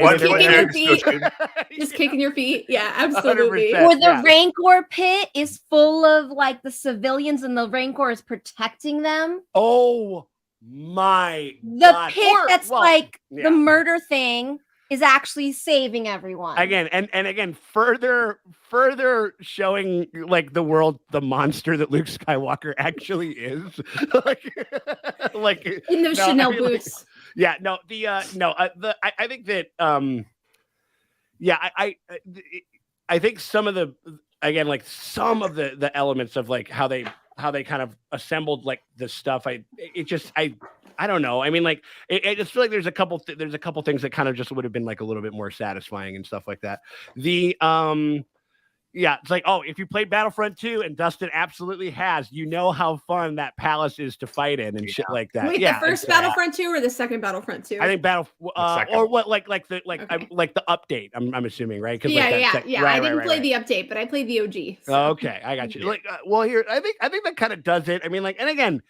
just kicking your feet. Yeah, absolutely. Or the Rancor pit is full of like the civilians and the Rancor is protecting them. Oh my God. Pit that's the murder thing is actually saving everyone. Again, and again, further showing like the world the monster that Luke Skywalker actually is. like in those Chanel boots. I think that I think some of the elements of like how they kind of assembled like the stuff. I don't know. I mean, like I just feel like there's a couple things that kind of just would have been like a little bit more satisfying and stuff like that. It's like, oh, if you played Battlefront 2, and Dustin absolutely has, you know how fun that palace is to fight in and shit like that. Wait, the first Battlefront 2 or the second Battlefront 2? I think or what like the update. I'm assuming, right? I didn't play the update, but I played the OG. So. Okay, I got you. Like, well, here I think that kind of does it. I mean, like, and again,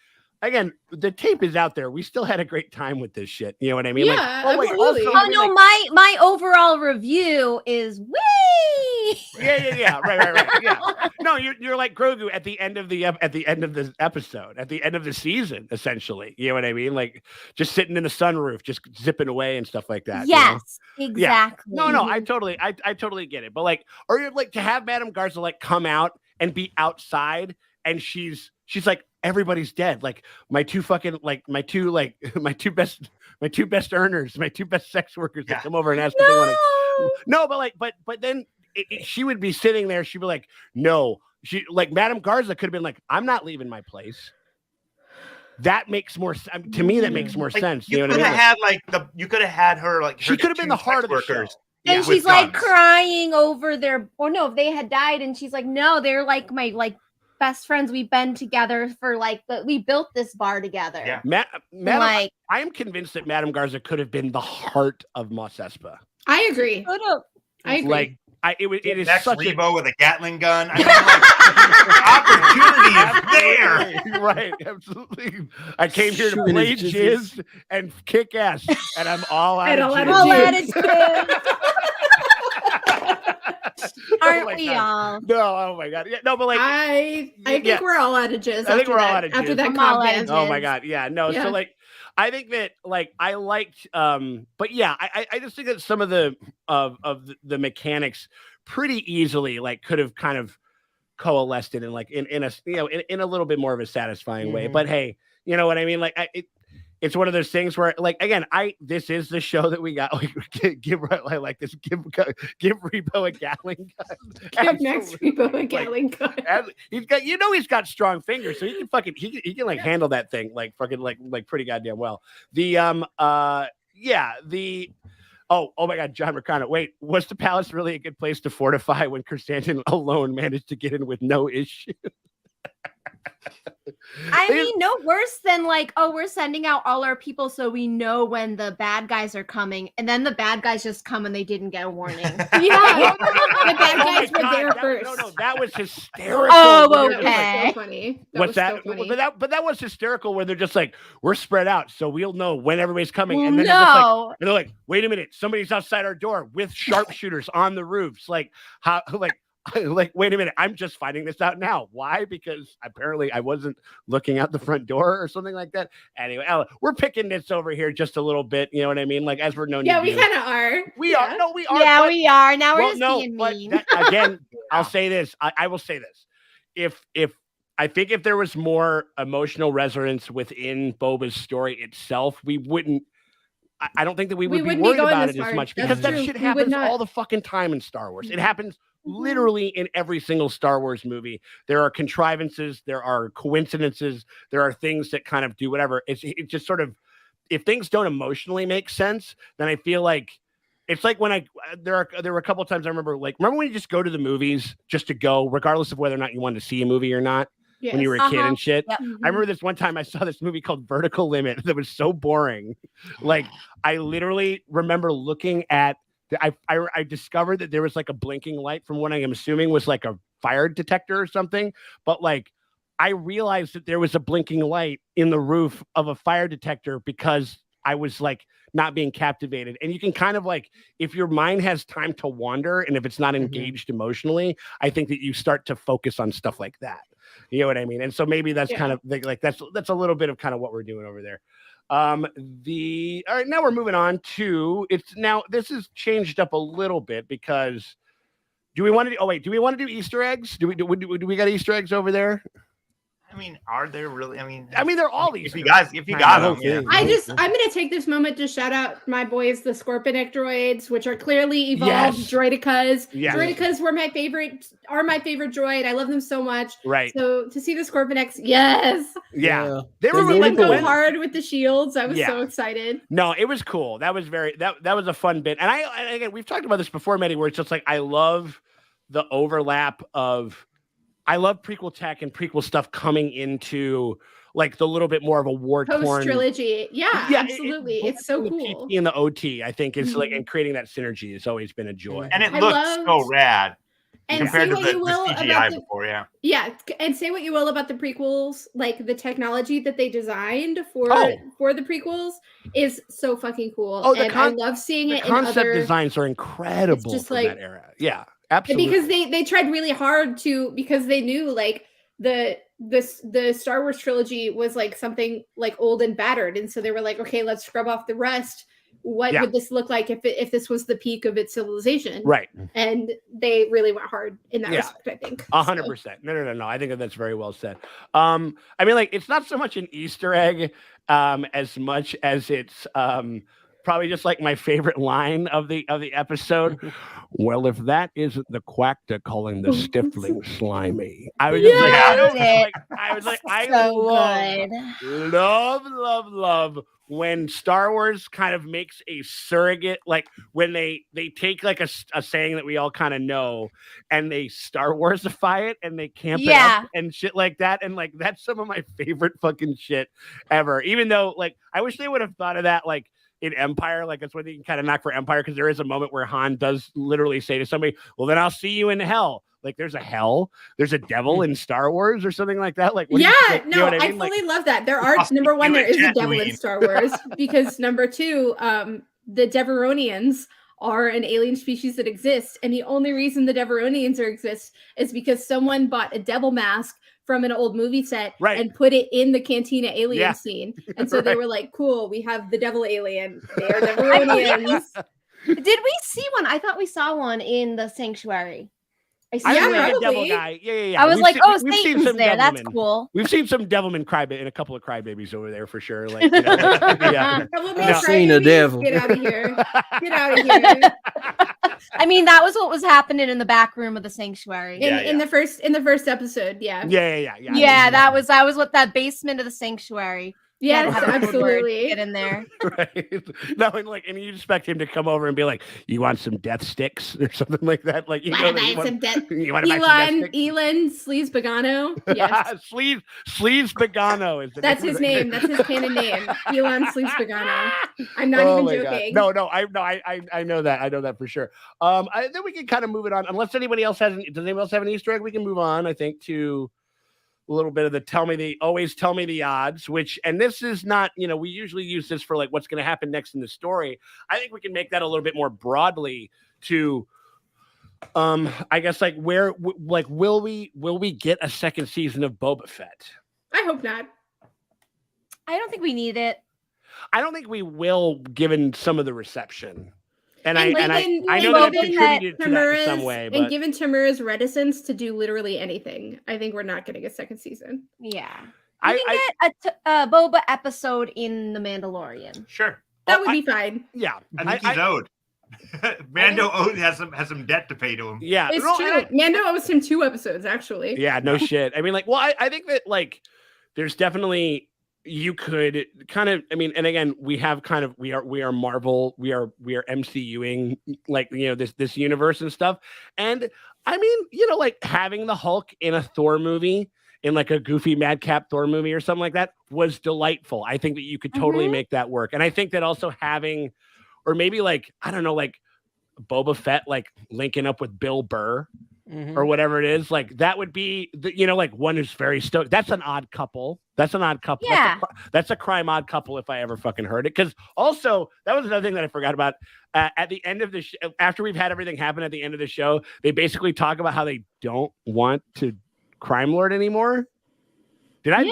the tape is out there. We still had a great time with this shit. You know what I mean? Yeah, absolutely. My overall review is wee. Yeah. Right. Yeah. No, you're like Grogu at the end of the episode, at the end of the season, essentially. You know what I mean? Like just sitting in the sunroof, just zipping away and stuff like that. Yes, exactly. Yeah. No, I totally get it. But like, or you're like to have Madame Garza like come out and be outside, and she's like, everybody's dead. Like my two best earners, my two best sex workers that come over and ask if they want to. No, but then she would be sitting there. She'd be like, no, Madame Garza could have been like, I'm not leaving my place. That makes more to me. That makes more sense. You could have you could have had her like she could have been the heart of the show. And she's like crying over if they had died, and she's like, no, they're like my best friends. We've been together for we built this bar together. Yeah. I am convinced that Madame Garza could have been the heart of Mos Espa. I agree. I agree. It is such Rebo with a Gatling gun. I mean, opportunity is there. Right, absolutely. I came here to play jizz and kick ass, and I'm all out of jizz. Aren't we all? No, oh my god. Yeah, no, but like I think we're all out of jizz. I think we're all out of after jizz. that I'm all out of comment. jizz. Oh my god, yeah, no. Yeah. So like, I think that like I liked, but yeah, I just think that some of the mechanics pretty easily like could have kind of coalesced it in like in a in a little bit more of a satisfying way. But hey, you know what I mean? Like it's one of those things where, like, again, this is the show that we got. Like, give Repo a Gatling gun. Give Max Repo a Gatling gun. He's got strong fingers, so he can fucking he can like handle that thing like fucking like pretty goddamn well. Oh my God, John Mercano. Wait, was the palace really a good place to fortify when Chrysanthemum alone managed to get in with no issue? I mean, no worse than like, oh, we're sending out all our people so we know when the bad guys are coming, and then the bad guys just come and they didn't get a warning. Yeah, the bad guys were there first. No, that was hysterical. Oh, okay. That was so funny. What's that? So funny. But that was hysterical where they're just like, we're spread out, so we'll know when everybody's coming. Well, and then they're like, wait a minute, somebody's outside our door with sharpshooters on the roofs. Like, how? Like, wait a minute, I'm just finding this out now. Why? Because apparently I wasn't looking out the front door or something like that. Anyway, we're picking this over here just a little bit. You know what I mean? Like, as we're known. Yeah, we kind of are. We are. No, we are. Yeah, we are. Now we're just being mean. Again, I'll say this. I will say this. If I think if there was more emotional resonance within Boba's story itself, we wouldn't. I don't think that we would be worried about it as much because that shit happens all the fucking time in Star Wars. It happens literally in every single Star Wars movie. There are contrivances, there are coincidences, there are things that kind of do whatever. It's just sort of, if things don't emotionally make sense, then I feel like it's like when there were a couple of times I remember when you just go to the movies just to go, regardless of whether or not you wanted to see a movie or not. Yes. When you were a kid and shit. Yep. I remember this one time I saw this movie called Vertical Limit that was so boring. Like, I literally remember looking at I discovered that there was like a blinking light from what I am assuming was like a fire detector or something. But like, I realized that there was a blinking light in the roof of a fire detector because I was like not being captivated. And you can kind of like, if your mind has time to wander and if it's not engaged emotionally, I think that you start to focus on stuff like that. You know what I mean? And so maybe that's kind of like that's a little bit of kind of what we're doing over there. All right, now we're moving on to this has changed up a little bit because do we want to do Easter eggs? Do we got Easter eggs over there? I mean, are there really? I mean, they're all these. If you got them, yeah. I'm gonna take this moment to shout out my boys, the Scorpionic droids, which are clearly evolved droidicas. Yes. Droidicas are my favorite droid. I love them so much. Right. So to see the Scorpionics, yes. Yeah. They were really go hard with the shields. I was so excited. No, it was cool. That was that was a fun bit. And again, we've talked about this before, Maddie, where it's just like I love the overlap of. I love prequel tech and prequel stuff coming into like the little bit more of a war-torn post trilogy. Yeah, absolutely. It's so cool. In the OT, I think is like, and creating that synergy has always been a joy. And it looks so rad. And compared say to what you will CGI about before, yeah, and say what you will about the prequels, like the technology that they designed for the prequels is so fucking cool. And I love seeing it. Concept designs are incredible just for like, that era. Yeah. Absolutely. Because they tried really hard because they knew like the Star Wars trilogy was like something like old and battered. And so they were like, okay, let's scrub off the rust. What would this look like if this was the peak of its civilization? Right. And they really went hard in that respect, I think. 100%. No. I think that's very well said. I mean, like, it's not so much an Easter egg as much as it's probably just like my favorite line of the episode. Well, if that isn't the quack to calling the stiffling slimy. I was just love when Star Wars kind of makes a surrogate, like when they take like a saying that we all kind of know and they Star Warsify it and they camp it up and shit like that. And like, that's some of my favorite fucking shit ever. Even though like, I wish they would have thought of that like in Empire, like that's what they can kind of knock for Empire, because there is a moment where Han does literally say to somebody, well, then I'll see you in hell. Like there's a hell, there's a devil in Star Wars or something like that. Like, I fully love that. There are number one, there is a devil in Star Wars because number two, the Deveronians are an alien species that exists, and the only reason the Deveronians exist is because someone bought a devil mask from an old movie set and put it in the Cantina alien scene. And so they were like, cool, we have the devil alien. They are Deveronians. Did we see one? I thought we saw one in the sanctuary. I think the devil guy. Yeah. I was we've seen some there. That's cool. We've seen some Devilman and a couple of crybabies over there for sure. Like, you know, I've seen a devil. Get out of here. Get out of here. I mean, that was what was happening in the back room of the sanctuary. In the first episode, yeah. Yeah, that was what that basement of the sanctuary. Yes, absolutely. Get in there. Right. No, and you expect him to come over and be like, "You want some death sticks or something like that?" Like, you want to buy some death sticks? Elon Sleaze Pagano. Yes. Sleaze Pagano is that's his name. That's his canon name. Elon Sleaze Pagano. I'm not even joking. God. No, I know that. I know that for sure. Then we can kind of move it on. Unless anybody else does anyone else have an Easter egg? We can move on, I think, to a little bit of the always tell me the odds, and this is not, we usually use this for like what's going to happen next in the story. I think we can make that a little bit more broadly to, I guess, like where, like, will we get a second season of Boba Fett? I hope not. I don't think we need it. I don't think we will, given some of the reception. And I know that it contributed to that in some way. But... And given Tamura's reticence to do literally anything, I think we're not getting a second season. Yeah. We can get a Boba episode in The Mandalorian. Sure. That would be fine. Yeah. I think he's owed. Mando has some debt to pay to him. Yeah. It's true. Mando owes him 2 episodes, actually. Yeah, no shit. I mean, like, well, I think that, like, there's definitely... You could kind of, I mean, and again, we have kind of, we are Marvel, we are MCUing, like, this universe and stuff. And I mean, like having the Hulk in a Thor movie, in like a goofy madcap Thor movie or something like that, was delightful. I think that you could totally make that work. And I think that also having, or maybe like, I don't know, like Boba Fett, like linking up with Bill Burr, or whatever it is, like that would be, like one who's very stoked. That's an odd couple. Yeah. That's a crime odd couple if I ever fucking heard it. Because also, that was another thing that I forgot about. At the end of the after we've had everything happen at the end of the show, they basically talk about how they don't want to crime lord anymore. Did I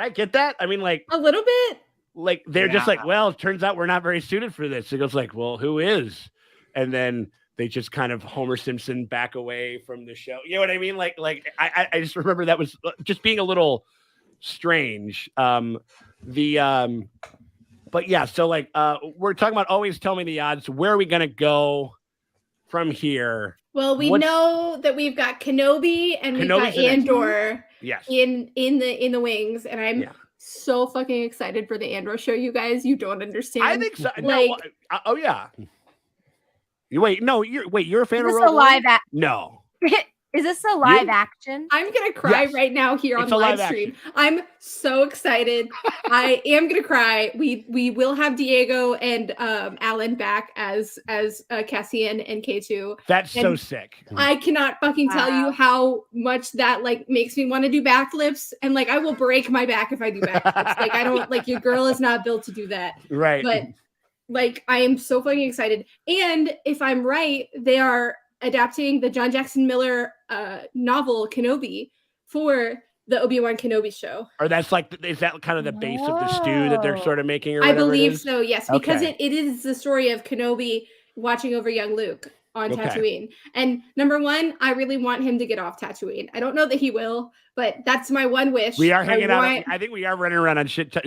get that? I mean, like a little bit. Like they're just like, well, it turns out we're not very suited for this. It goes like, well, who is? And then they just kind of Homer Simpson back away from the show. You know what I mean? Like I just remember that was just being a little strange. But yeah, so like we're talking about always tell me the odds. Where are we gonna go from here? Well, we know that we've got Kenobi and we've got Andor in the wings, and I'm so fucking excited for the Andor show, you guys. You don't understand. I think so. Like, no, oh yeah. You're a fan of Rogue One? No. Is this a live action? I'm gonna cry right now here on live stream. I'm so excited. I am gonna cry. We will have Diego and Alan back as Cassian and K2. That's so sick. I cannot fucking tell you how much that like makes me want to do backflips, and like I will break my back if I do backflips. Like I don't like your girl is not built to do that. Right. But like I am so fucking excited. And if I'm right, they are adapting the John Jackson Miller novel Kenobi for the Obi-Wan Kenobi show. Or that's like, is that kind of the base of the stew that they're sort of making? Or I believe so, yes, because it is the story of Kenobi watching over young Luke on Tatooine. And number one, I really want him to get off Tatooine. I don't know that he will, but that's my one wish. We are hanging out. I think we are running around on shit fuck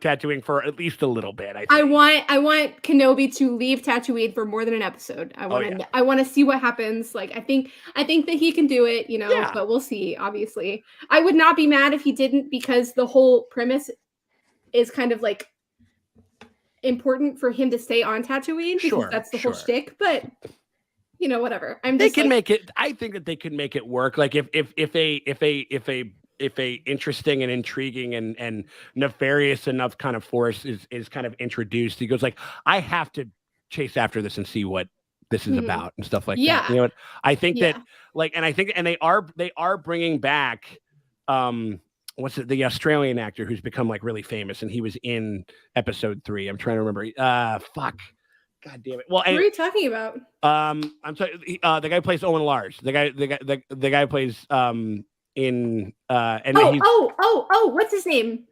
Tatooine for at least a little bit. I want Kenobi to leave Tatooine for more than an episode. I want to see what happens. Like I think that he can do it, but we'll see. Obviously, I would not be mad if he didn't, because the whole premise is kind of like important for him to stay on Tatooine, because that's the whole shtick. But whatever. They can make it. I think that they can make it work. Like if a interesting and intriguing and nefarious enough kind of force is kind of introduced, he goes like, I have to chase after this and see what this is about and stuff like that. You know what? I think that and they are bringing back the Australian actor who's become like really famous, and he was in episode 3. I'm trying to remember. God damn it. Well, What are you talking about? I'm sorry. The guy who plays Owen Lars. The guy who plays in and what's his name?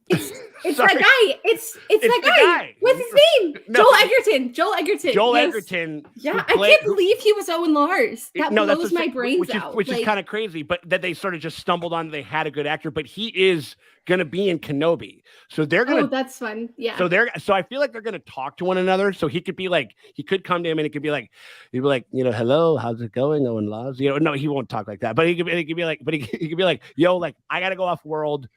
It's that guy. It's that guy. What's his name? No. Joel Egerton. Joel yes. Egerton. Yeah, I can't believe he was Owen Lars. That blows my brains out. Which is kind of crazy, but that they sort of just stumbled on. They had a good actor, but he is gonna be in Kenobi, so they're gonna. Oh, that's fun. Yeah. So I feel like they're gonna talk to one another. So he could be like, he could come to him and it could be like, he'd be like, hello, how's it going, Owen Lars? No, he won't talk like that, but he could be like, yo, like I gotta go off world.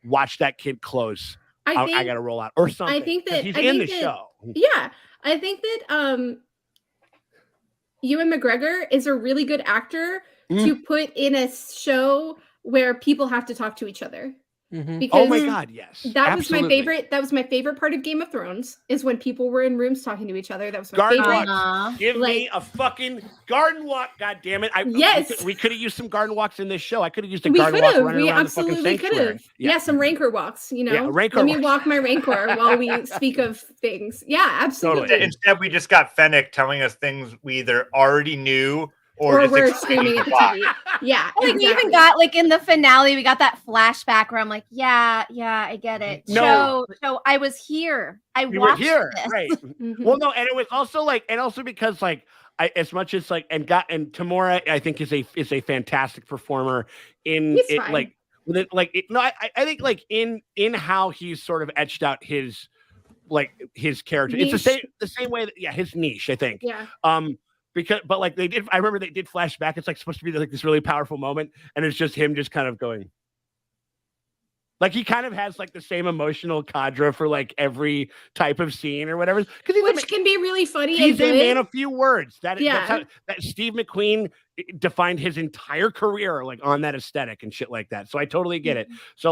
Watch that kid close. I gotta roll out or something. I think that he's in the show. Yeah, I think that Ewan McGregor is a really good actor to put in a show where people have to talk to each other. Mm-hmm. Because oh my god, yes. That was my favorite. That was my favorite part of Game of Thrones is when people were in rooms talking to each other. That was my favorite. Walks. Give me a fucking garden walk. God damn it! Yes, we could have used some garden walks in this show. I could have used a garden walk running around the fucking sanctuary. Could have. Yeah, some rancor walks. Let me walk my rancor while we speak of things. Yeah, absolutely. Totally. Instead, we just got Fennec telling us things we either already knew. Or we're screaming at the TV. Yeah. Like we even got in the finale, we got that flashback where I'm like, yeah, I get it. No. So I was here. We were here, right? Well, no, and it was also because as much as and Tamora, I think is a fantastic performer in he's it. Fine. I think in how he's sort of etched out his character. Niche. It's the same way that his niche. I think. Yeah. I remember they did flashback. It's supposed to be this really powerful moment, and it's just him just kind of going. He kind of has the same emotional cadre for every type of scene or whatever. Which can be really funny. He's a man of few words. That's how Steve McQueen defined his entire career, on that aesthetic and shit like that. So I totally get it. So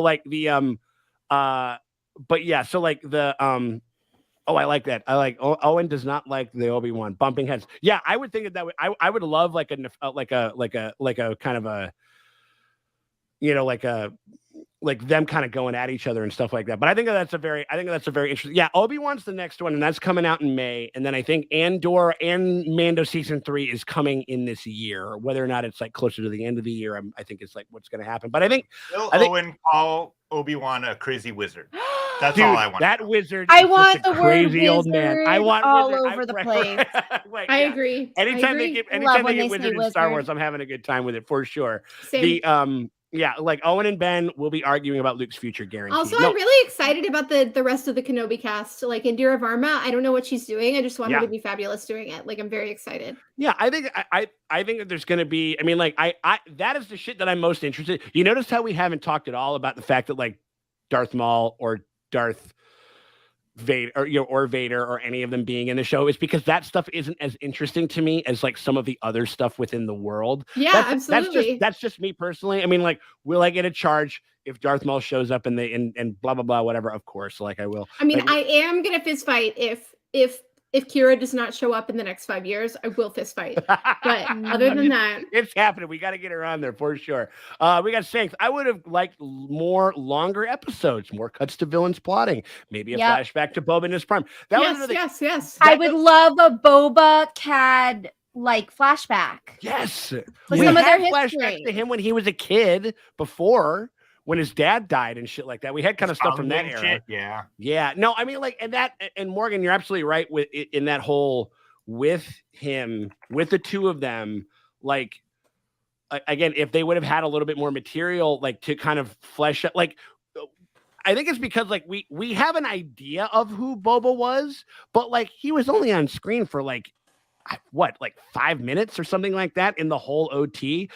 oh, I like that. I like Owen does not like the Obi-Wan bumping heads. Yeah, I would think that I would love a kind of a them kind of going at each other and stuff like that. But I think that's a very interesting. Yeah, Obi-Wan's the next one, and that's coming out in May. And then I think Andor and Mando season 3 is coming in this year. Whether or not it's closer to the end of the year, I think it's what's going to happen. But I think Owen call Obi-Wan a crazy wizard. That's all I want. That wizard. I want the crazy word old man. I want all wizard. over the place. I agree. Anytime they get wizard in Star Wars, I'm having a good time with it for sure. Same. Owen and Ben will be arguing about Luke's future, guaranteed. Also, I'm really excited about the rest of the Kenobi cast. Indira Varma, I don't know what she's doing. I just want her to be fabulous doing it. I'm very excited. Yeah, I think that there's going to be. I mean, that is the shit that I'm most interested. You notice how we haven't talked at all about the fact that Darth Maul or Darth Vader or Vader or any of them being in the show is because that stuff isn't as interesting to me as some of the other stuff within the world. Yeah, absolutely. That's just me personally. I mean, will I get a charge if Darth Maul shows up and blah blah blah whatever? Of course, I will. I mean, I am gonna fist fight if Kira does not show up in the next 5 years. I will fist fight. But other than that, it's happening. We got to get her on there for sure. We got Shanks. I would have liked more longer episodes, more cuts to villains plotting, maybe a flashback to Boba in his prime. Yes. I would love a Boba Cad flashback. Yes, with some of their flashbacks to him when he was a kid before. When his dad died and shit like that, we had kind of stuff from that era. Yeah. No, I mean, and Morgan, you're absolutely right with in that whole with him, with the two of them. Again, if they would have had a little bit more material, to kind of flesh out, I think it's because we have an idea of who Boba was, but he was only on screen for 5 minutes or something like that in the whole OT.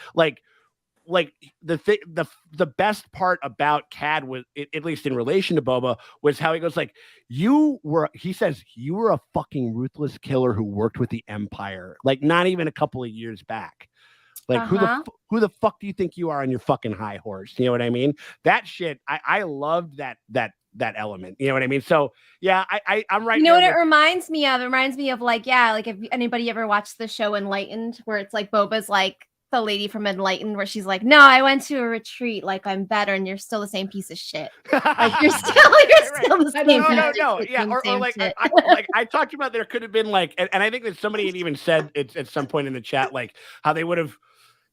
The best part about Cad was, at least in relation to Boba, was how he goes he says you were a fucking ruthless killer who worked with the Empire, not even a couple of years back. Who the fuck do you think you are on your fucking high horse? You know what I mean? That shit, I loved that element. You know what I mean? So yeah, I'm right. You know what it reminds me of? It reminds me of if anybody ever watched the show Enlightened, where it's Boba's the lady from Enlightened, where she's like, "No, I went to a retreat. Like I'm better, and you're still the same piece of shit. Like you're still the same." No. Yeah, or like I talked about there could have been like, and I think that somebody had even said it at some point in the chat, like how they would have.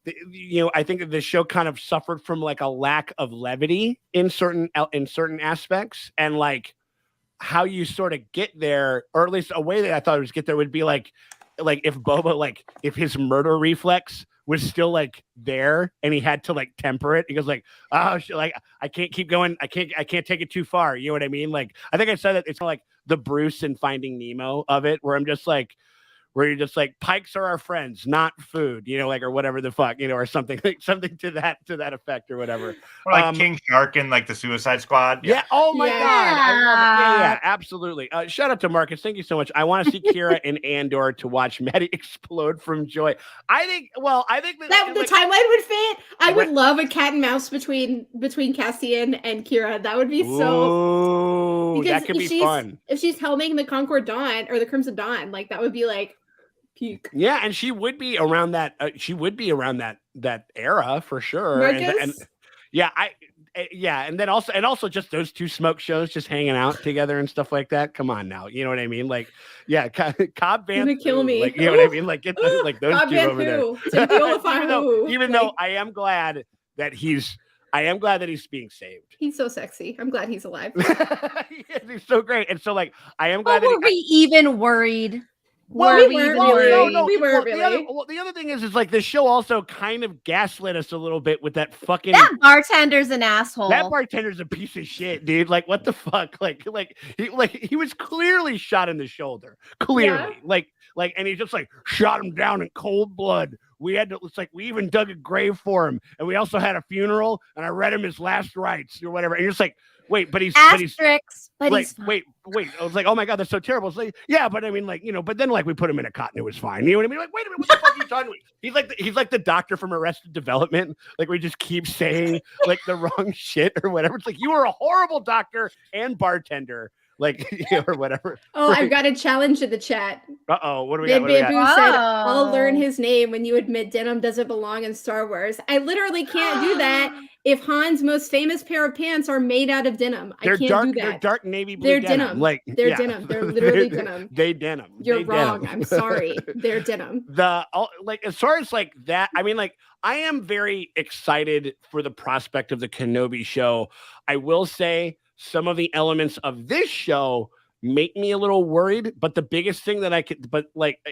I think that the show kind of suffered from like a lack of levity in certain aspects, and like how you sort of get there, or at least a way that I thought it was get there would be like if Boba, like if his murder reflex was still like there and he had to like temper it. He goes like, oh, like I can't keep going. I can't take it too far. You know what I mean? Like I think I said that it's like the Bruce in Finding Nemo of it, where I'm just like, where you're just like, pikes are our friends, not food, like, or whatever the fuck, or something like something to that effect or whatever. Or like King Shark in like the Suicide Squad. Yeah. Oh my God. I love it. Yeah, absolutely. Shout out to Marcus. Thank you so much. I want to see Kira in Andor to watch Maddie explode from joy. I think that the timeline would fit. I would love a cat and mouse between Cassian and Kira. That would be so. That could be fun. If she's helming the Concord Dawn or the Crimson Dawn, like that would be like. Peak. Yeah, and she would be around that. That era for sure. And and then also just those two smoke shows, just hanging out together and stuff like that. Come on now, you know what I mean? Like, yeah, Cobb Van. Gonna kill me. Like, you know what I mean? Like, get like those Cobb two Van over there. Even though I am glad that he's being saved. He's so sexy. I'm glad he's alive. Yes, he's so great, and so like I am glad. Were we even worried? Well, we weren't really. The other thing is like the show also kind of gaslit us a little bit with that fucking. That bartender's an asshole. That bartender's a piece of shit, dude. Like, what the fuck? Like he was clearly shot in the shoulder. Clearly, like, and he just like shot him down in cold blood. We had to. It's like we even dug a grave for him, and we also had a funeral, and I read him his last rites or whatever. And you're just like. Wait, but he's asterisks, but like, he's fine. wait. I was like, oh my God, that's so terrible. It's like, yeah, but I mean, like, but then like we put him in a cot and it was fine. You know what I mean? Like, wait a minute, what the fuck are you talking about? He's like the doctor from Arrested Development. Like we just keep saying like the wrong shit or whatever. It's like you were a horrible doctor and bartender. Like, or whatever. Oh, I've got a challenge in the chat. Uh-oh, what do we got? Bamboo said, I'll learn his name when you admit denim doesn't belong in Star Wars. I literally can't do that if Han's most famous pair of pants are made out of denim. I can't do that. They're dark navy blue They're denim. Like, they're denim. They're literally denim. They denim. You're wrong. I'm sorry. They're denim. As far as like that, I mean, like, I am very excited for the prospect of the Kenobi show. I will say, some of the elements of this show make me a little worried, but the biggest thing that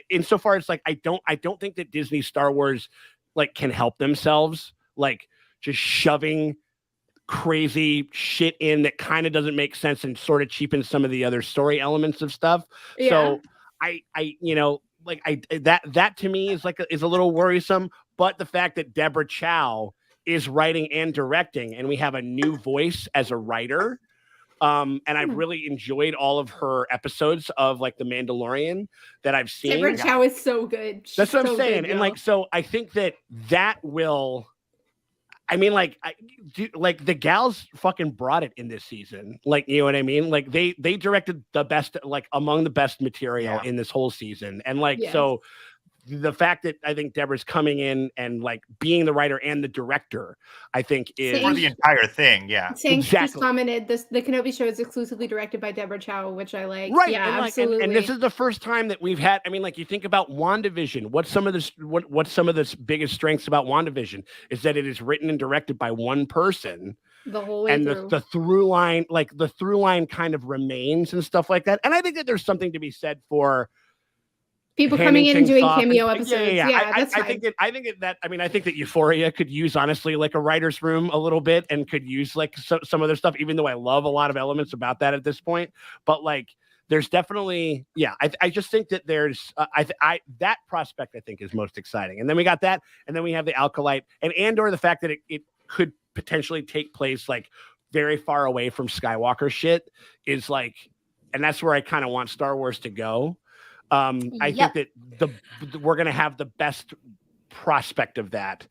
insofar as like, I don't think that Disney Star Wars like can help themselves, like just shoving crazy shit in that kind of doesn't make sense and sort of cheapens some of the other story elements of stuff. Yeah. So that to me is is a little worrisome, but the fact that Deborah Chow is writing and directing, and we have a new voice as a writer. And I've really enjoyed all of her episodes of like The Mandalorian that I've seen. Deborah Chow is so good. That's what I'm saying. And like, so I think that will, I mean, like, the gals fucking brought it in this season. Like, you know what I mean? Like they directed the best, like among the best material in this whole season. And like, so the fact that I think Deborah's coming in and like being the writer and the director, I think is for the entire thing. Yeah, exactly. She's commented the Kenobi show is exclusively directed by Deborah Chow, which I like. Right. Yeah, and absolutely. And this is the first time that we've had. I mean, like you think about WandaVision. What's some of the biggest strengths about WandaVision is that it is written and directed by one person. The whole way through. The through line kind of remains and stuff like that. And I think that there's something to be said for people coming in and doing cameo episodes. Yeah, that's fine. I think that Euphoria could use honestly like a writer's room a little bit and could use like some other stuff, even though I love a lot of elements about that at this point. But like there's definitely, I just think that there's that prospect I think is most exciting. And then we got that, and then we have the Alkalite and Andor, the fact that it could potentially take place like very far away from Skywalker shit is like, and that's where I kind of want Star Wars to go. I think that we're going to have the best prospect of that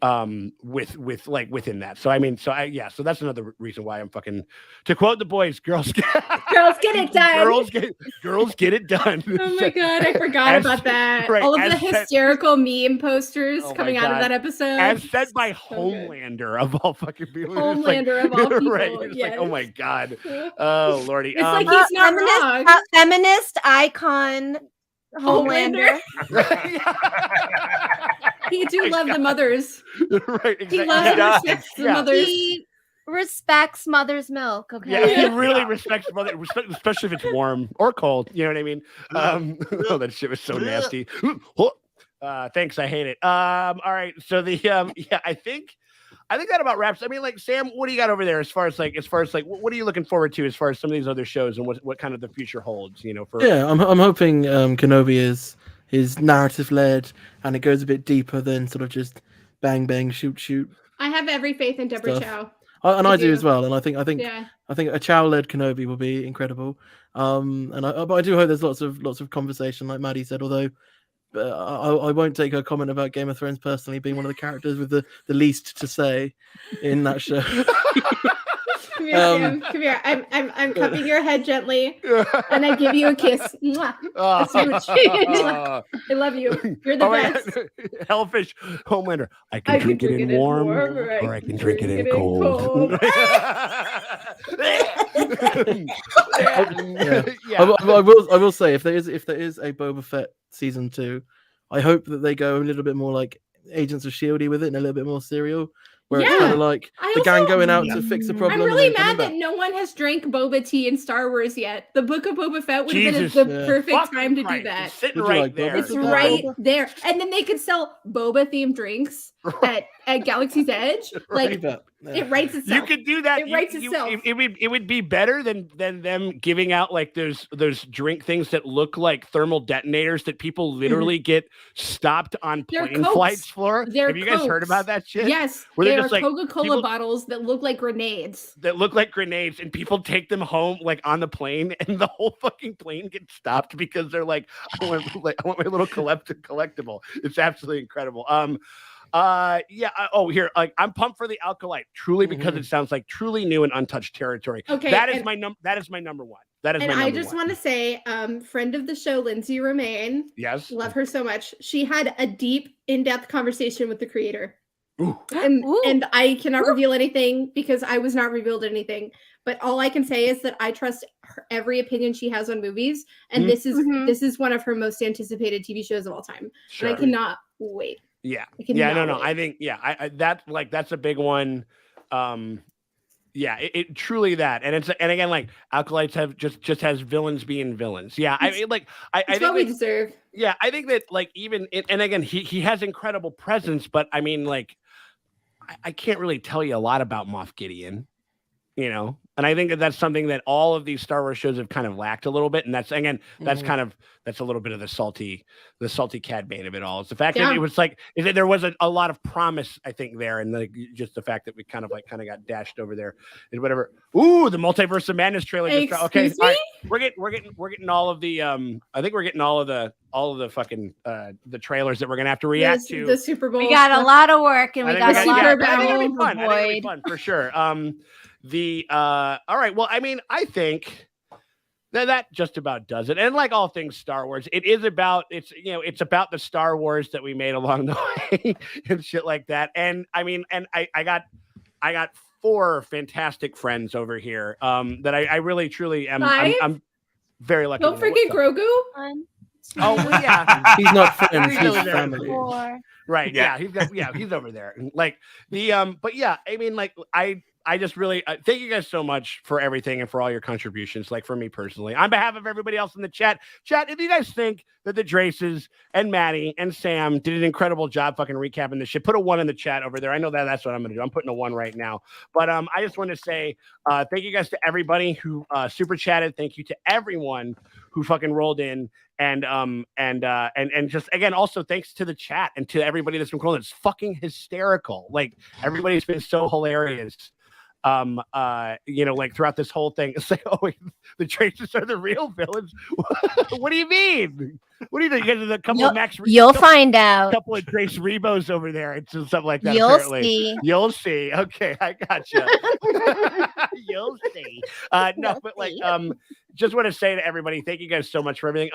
within that. So I mean, so that's another reason why I'm fucking, to quote the boys, girls get it done. Girls get it done. Oh my god, I forgot about that. Right, all of the hysterical meme posters coming out of that episode. As said by Homelander of all fucking people. Homelander of all people. Right. It's like, oh my god. Oh lordy. It's like he's not wrong. Feminist icon Homelander. He do love the mothers. Right, exactly. He loves and respects the mothers. He respects mother's milk. Okay. Yeah, he really respects mother, especially if it's warm or cold. You know what I mean? Oh, that shit was so nasty. Thanks, I hate it. All right, so I think that about wraps. I mean, like, Sam, what do you got over there as far as what are you looking forward to as far as some of these other shows and what kind of the future holds? You know, for I'm hoping Kenobi is narrative led and it goes a bit deeper than sort of just bang bang shoot. I have every faith in Deborah Chow. I do as well, and I think a Chow led Kenobi will be incredible. But I do hope there's lots of conversation, like Maddie said. Although I won't take her comment about Game of Thrones personally, being one of the characters with the least to say in that show. Come here, Sam. Come here. I'm cupping your head gently, and I give you a kiss. Mwah. I love you. You're the best. Hellfish Homelander. I can drink it in warm, or I can drink it in cold. I will say if there is a Boba Fett season 2, I hope that they go a little bit more like Agents of S.H.I.E.L.D.y with it and a little bit more serial. Where it's kind of like the gang going out to fix the problem. I'm really mad that no one has drank boba tea in Star Wars yet. The Book of Boba Fett would have been the perfect time to do that. It's sitting right there. It's right there. And then they could sell boba-themed drinks at Galaxy's Edge. Like, it writes itself. You could do that. It writes itself. It would be better than them giving out like those drink things that look like thermal detonators that people literally get stopped on plane flights for. Have you guys heard about that shit? Yes. They are Coca-Cola bottles that look like grenades. And people take them home like on the plane, and the whole fucking plane gets stopped because they're like, I want my little collectible. It's absolutely incredible. Here, like, I'm pumped for the Alkalite, truly, because it sounds like truly new and untouched territory. Okay, that is my number one. I just want to say, friend of the show, Lindsay Romaine. Yes, love her so much. She had a deep, in-depth conversation with the creator. And I cannot reveal anything because I was not revealed anything. But all I can say is that I trust every opinion she has on movies, and this is one of her most anticipated TV shows of all time. Sure. And I cannot wait. Yeah. I think that's a big one. It truly that, and again, like, Alkalites have just has villains being villains. Yeah, I think what we deserve. Yeah, I think that, like, even and again, he has incredible presence, but I mean, like, I can't really tell you a lot about Moff Gideon, you know. And I think that's something that all of these Star Wars shows have kind of lacked a little bit. And that's, again, that's a little bit of the salty Cad Bane of it all. It's the fact that it was like, there was a lot of promise, I think, there. And just the fact that we kind of got dashed over there and whatever. Ooh, the Multiverse of Madness trailer. Okay. All right. We're getting all of the, I think we're getting all of the fucking, the trailers that we're going to have to react to. The Super Bowl. We got a lot of work and we got a lot of I think it'll be fun for sure. All right. Well, I mean, I think that just about does it. And like all things Star Wars, it's about the Star Wars that we made along the way and shit like that. And I mean, and I got 4 fantastic friends over here that I really truly am. I'm very lucky. Don't forget Grogu. Oh well, yeah, he's not friends. He's family. 4. Right. Yeah. He's over there. Like but yeah, I mean, like, I just really thank you guys so much for everything and for all your contributions. Like, for me personally, on behalf of everybody else in the chat, if you guys think that the Draces and Maddie and Sam did an incredible job fucking recapping this shit, put a 1 in the chat over there. I know that's what I'm going to do. I'm putting a 1 right now. But I just want to say thank you guys to everybody who super chatted. Thank you to everyone who fucking rolled in. And just, again, also thanks to the chat and to everybody that's been calling. It's fucking hysterical. Like, everybody's been so hilarious. like throughout this whole thing, it's like, oh, the Traces are the real villains. What do you mean? What do you think? You guys are a couple of Max. You'll find out. A couple of Trace Rebos over there and something like that. You'll apparently. see. You'll see. Okay, I gotcha. You'll see. No, but like, just want to say to everybody, thank you guys so much for everything.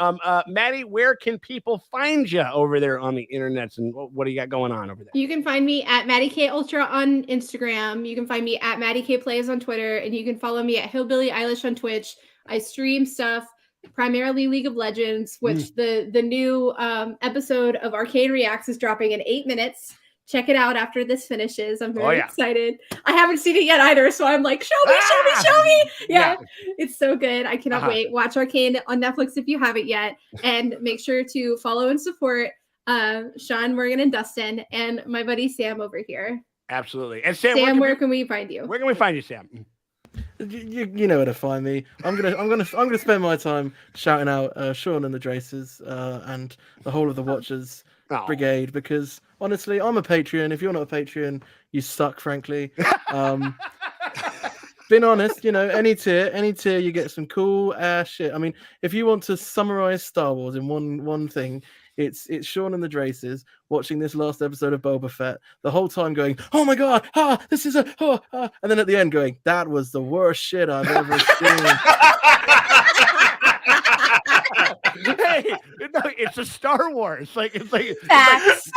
Maddie, where can people find you over there on the internets, and what do you got going on over there? You can find me at Maddie Kay Ultra on Instagram. You can find me at Maddie Kay Plays on Twitter, and you can follow me at Hillbilly Eilish on Twitch. I stream stuff, primarily League of Legends, which the new episode of Arcane Reacts is dropping in 8 minutes. Check it out after this finishes. I'm very excited. I haven't seen it yet either, so I'm like, show me. Yeah, it's so good. I cannot wait. Watch Arcane on Netflix if you haven't yet, and make sure to follow and support Sean, Morgan, and Dustin, and my buddy Sam over here. Absolutely. And Sam, where can we find you? Where can we find you, Sam? You know where to find me. I'm gonna spend my time shouting out Sean and the Traces and the whole of the Watchers Brigade, because honestly, I'm a Patreon. If you're not a Patreon, you suck, frankly. Being honest, any tier, you get some cool ass shit. I mean, if you want to summarize Star Wars in one thing, it's Sean and the Traces watching this last episode of Boba Fett, the whole time going, oh my god, this is and then at the end going, that was the worst shit I've ever seen. Hey, no, it's a Star Wars. It's like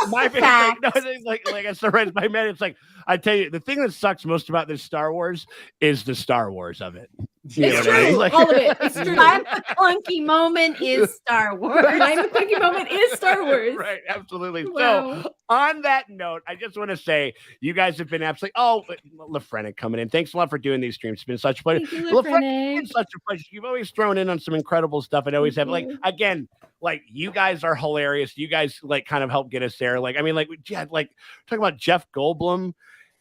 my favorite. No, it's like I surprised my man. It's like, I tell you, the thing that sucks most about this Star Wars is the Star Wars of it. It's true. All of it. It's true. My McClunky moment is Star Wars. My McClunky moment is Star Wars. Right, absolutely. Wow. So, on that note, I just want to say you guys have been absolutely. Oh, LaFrenic coming in. Thanks a lot for doing these streams. It's been such a pleasure. Thank you, LaFrenic. It's such a pleasure. You've always thrown in on some incredible stuff, and always have. Like, again, like, you guys are hilarious. You guys kind of help get us there. Like, I mean, talking about Jeff Goldblum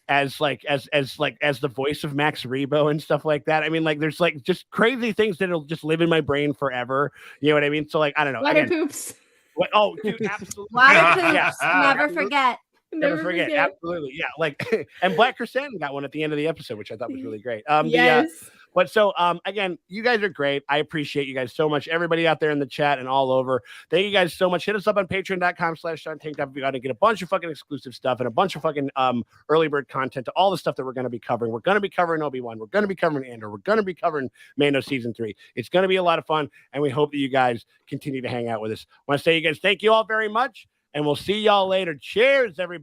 as the voice of Max Rebo and stuff like that. I mean, there's just crazy things that'll just live in my brain forever. You know what I mean? So I don't know. Water poops. What? Oh, dude, absolutely. Water poops. Never forget. Never forget. Absolutely. Yeah. And Black Chrysanthemum got one at the end of the episode, which I thought was really great. Yes. Again, you guys are great. I appreciate you guys so much. Everybody out there in the chat and all over. Thank you guys so much. Hit us up on patreon.com/SeanTankTop if you got to get a bunch of fucking exclusive stuff and a bunch of fucking early bird content to all the stuff that we're going to be covering. We're going to be covering Obi-Wan. We're going to be covering Andor. We're going to be covering Mando Season 3. It's going to be a lot of fun, and we hope that you guys continue to hang out with us. I want to say, you guys, thank you all very much, and we'll see y'all later. Cheers, everybody.